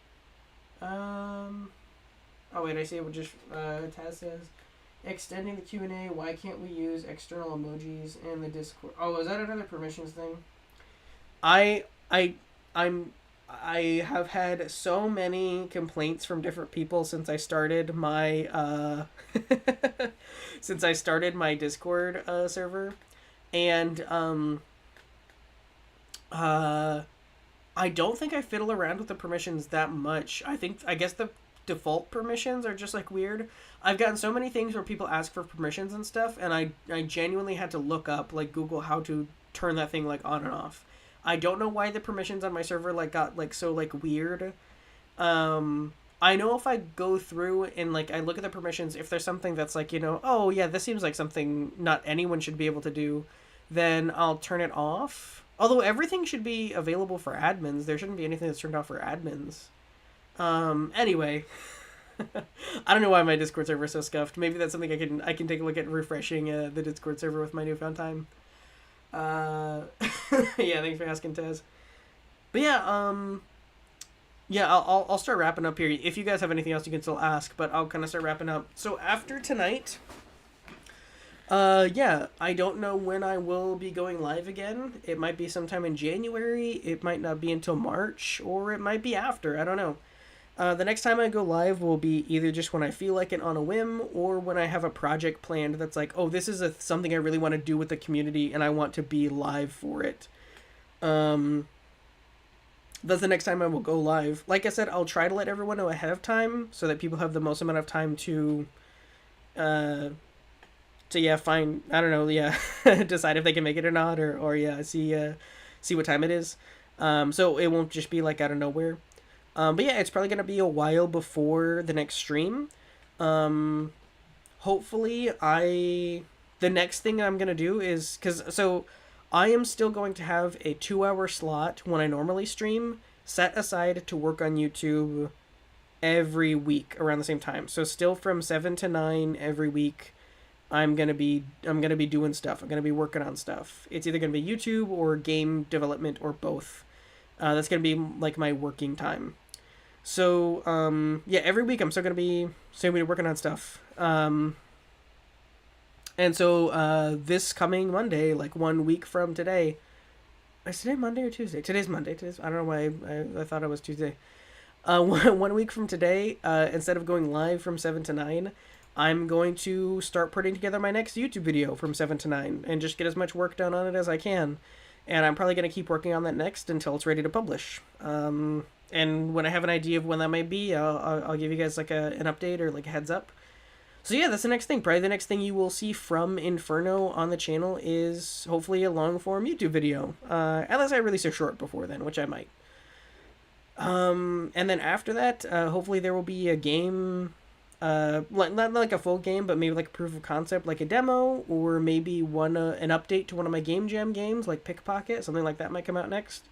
oh wait, I see it would just, Taz says, extending the Q&A, why can't we use external emojis in the Discord? Oh, is that another permissions thing? I have had so many complaints from different people since I started my, Discord, server, and, I don't think I fiddle around with the permissions that much. I guess the default permissions are just, like, weird. I've gotten so many things where people ask for permissions and stuff, and I genuinely had to look up, like, Google how to turn that thing, like, on and off. I don't know why the permissions on my server, like, got, like, so, like, weird. I know if I go through and like I look at the permissions, if there's something that's like, oh yeah, this seems like something not anyone should be able to do, then I'll turn it off. Although everything should be available for admins, there shouldn't be anything that's turned off for admins. Anyway, I don't know why my Discord server is so scuffed. Maybe that's something I can take a look at refreshing the Discord server with my newfound time. Yeah, thanks for asking, Tez. But yeah, I'll start wrapping up here. If you guys have anything else, you can still ask, but I'll kind of start wrapping up. So after tonight, yeah, I don't know when I will be going live again. It might be sometime in January. It might not be until March, or it might be after. I don't know. The next time I go live will be either just when I feel like it on a whim, or when I have a project planned that's like, oh, this is something I really want to do with the community, and I want to be live for it. That's the next time I will go live. Like I said, I'll try to let everyone know ahead of time so that people have the most amount of time to find, I don't know, decide if they can make it or not, or see what time it is. So it won't just be like out of nowhere. But yeah, it's probably gonna be a while before the next stream. Hopefully the next thing I'm gonna do is, I am still going to have a 2-hour slot when I normally stream set aside to work on YouTube every week around the same time. So still from 7 to 9 every week, I'm gonna be doing stuff. I'm gonna be working on stuff. It's either gonna be YouTube or game development or both. That's gonna be like my working time. So yeah, every week I'm still gonna be working on stuff. And so this coming Monday, like 1 week from today, is today Monday or Tuesday? Today's Monday. I don't know why I thought it was Tuesday. 1 week from today, instead of going live from 7 to 9, I'm going to start putting together my next YouTube video from 7 to 9 and just get as much work done on it as I can. And I'm probably going to keep working on that next until it's ready to publish. And when I have an idea of when that might be, I'll give you guys like an update or like a heads up. So yeah, that's the next thing. Probably the next thing you will see from Inferno on the channel is hopefully a long-form YouTube video. Unless I release a short before then, which I might. And then after that, hopefully there will be a game, not like a full game, but maybe like a proof of concept, like a demo, or maybe an update to one of my Game Jam games, like Pickpocket. Something like that might come out next.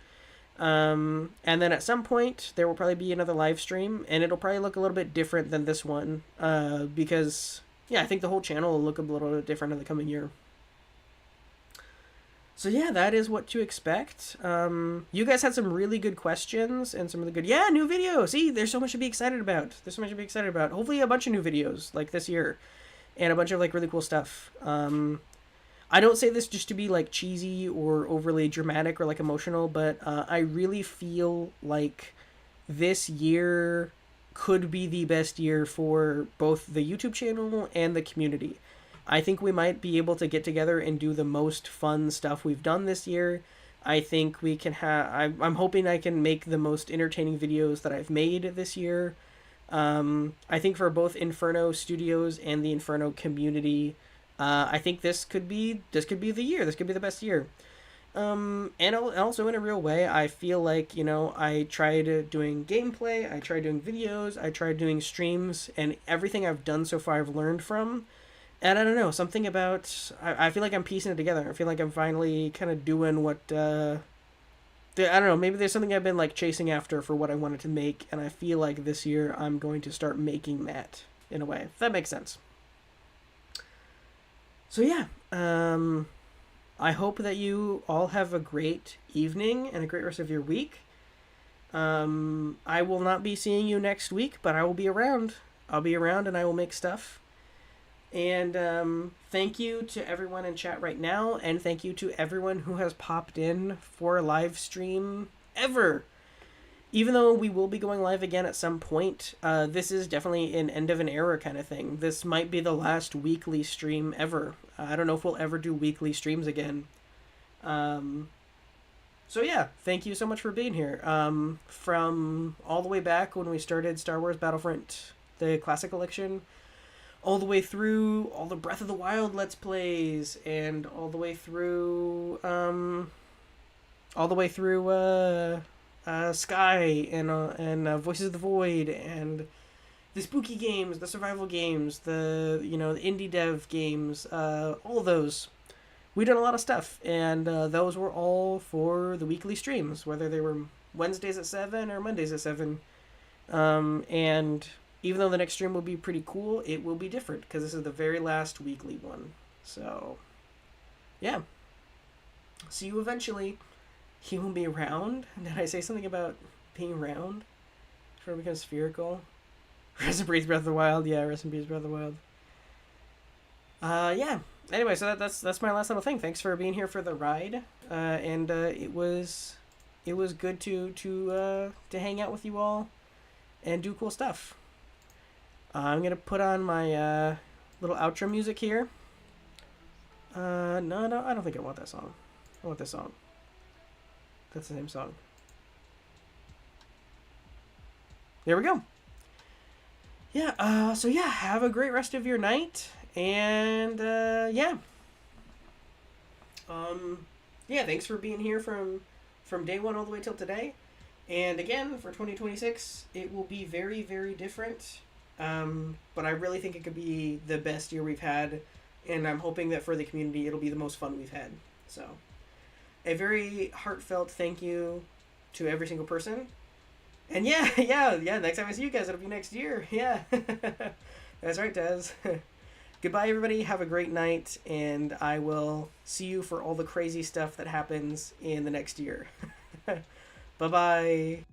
And then at some point there will probably be another live stream, and it'll probably look a little bit different than this one, because I think the whole channel will look a little bit different in the coming year. So yeah, that is what to expect. You guys had some really good questions and some really good, new video. See, there's so much to be excited about. Hopefully a bunch of new videos like this year, and a bunch of like really cool stuff. I don't say this just to be like cheesy or overly dramatic or like emotional, but I really feel like this year could be the best year for both the YouTube channel and the community. I think we might be able to get together and do the most fun stuff we've done this year. I think we can I'm hoping I can make the most entertaining videos that I've made this year. I think for both Inferno Studios and the Inferno community, I think this could be the year. This could be the best year. And also in a real way, I feel like, I tried doing gameplay, I tried doing videos, I tried doing streams, and everything I've done so far I've learned from. And I don't know, something about, I feel like I'm piecing it together. I feel like I'm finally kind of doing what, I don't know, maybe there's something I've been like chasing after for what I wanted to make, and I feel like this year I'm going to start making that in a way, if that makes sense. So yeah, I hope that you all have a great evening and a great rest of your week. I will not be seeing you next week, but I will be around. I'll be around and I will make stuff. And thank you to everyone in chat right now, and thank you to everyone who has popped in for a live stream ever. Even though we will be going live again at some point, this is definitely an end of an era kind of thing. This might be the last weekly stream ever. I don't know if we'll ever do weekly streams again. So yeah, thank you so much for being here. From all the way back when we started Star Wars Battlefront, the Classic Collection, all the way through all the Breath of the Wild Let's Plays, and all the way through Sky and Voices of the Void, and the spooky games, the survival games, the the indie dev games, all those. We done a lot of stuff, and those were all for the weekly streams, whether they were Wednesdays at 7 or Mondays at 7. And even though the next stream will be pretty cool, it will be different because this is the very last weekly one. So, yeah. See you eventually. He will be round. Did I say something about being round? For become spherical? Rest in peace, Breath of the Wild. Yeah, rest in peace, Breath of the Wild. Yeah. Anyway, so that's my last little thing. Thanks for being here for the ride. And it was good to hang out with you all and do cool stuff. I'm gonna put on my little outro music here. No, I don't think I want that song. I want this song. That's the same song. There we go. Yeah, so yeah, have a great rest of your night. And, yeah. Yeah, thanks for being here from day one all the way till today. And again, for 2026, it will be very, very different. But I really think it could be the best year we've had. And I'm hoping that for the community, it'll be the most fun we've had. So, a very heartfelt thank you to every single person. And yeah, next time I see you guys, it'll be next year. Yeah. That's right, Taz. Goodbye, everybody. Have a great night. And I will see you for all the crazy stuff that happens in the next year. Bye-bye.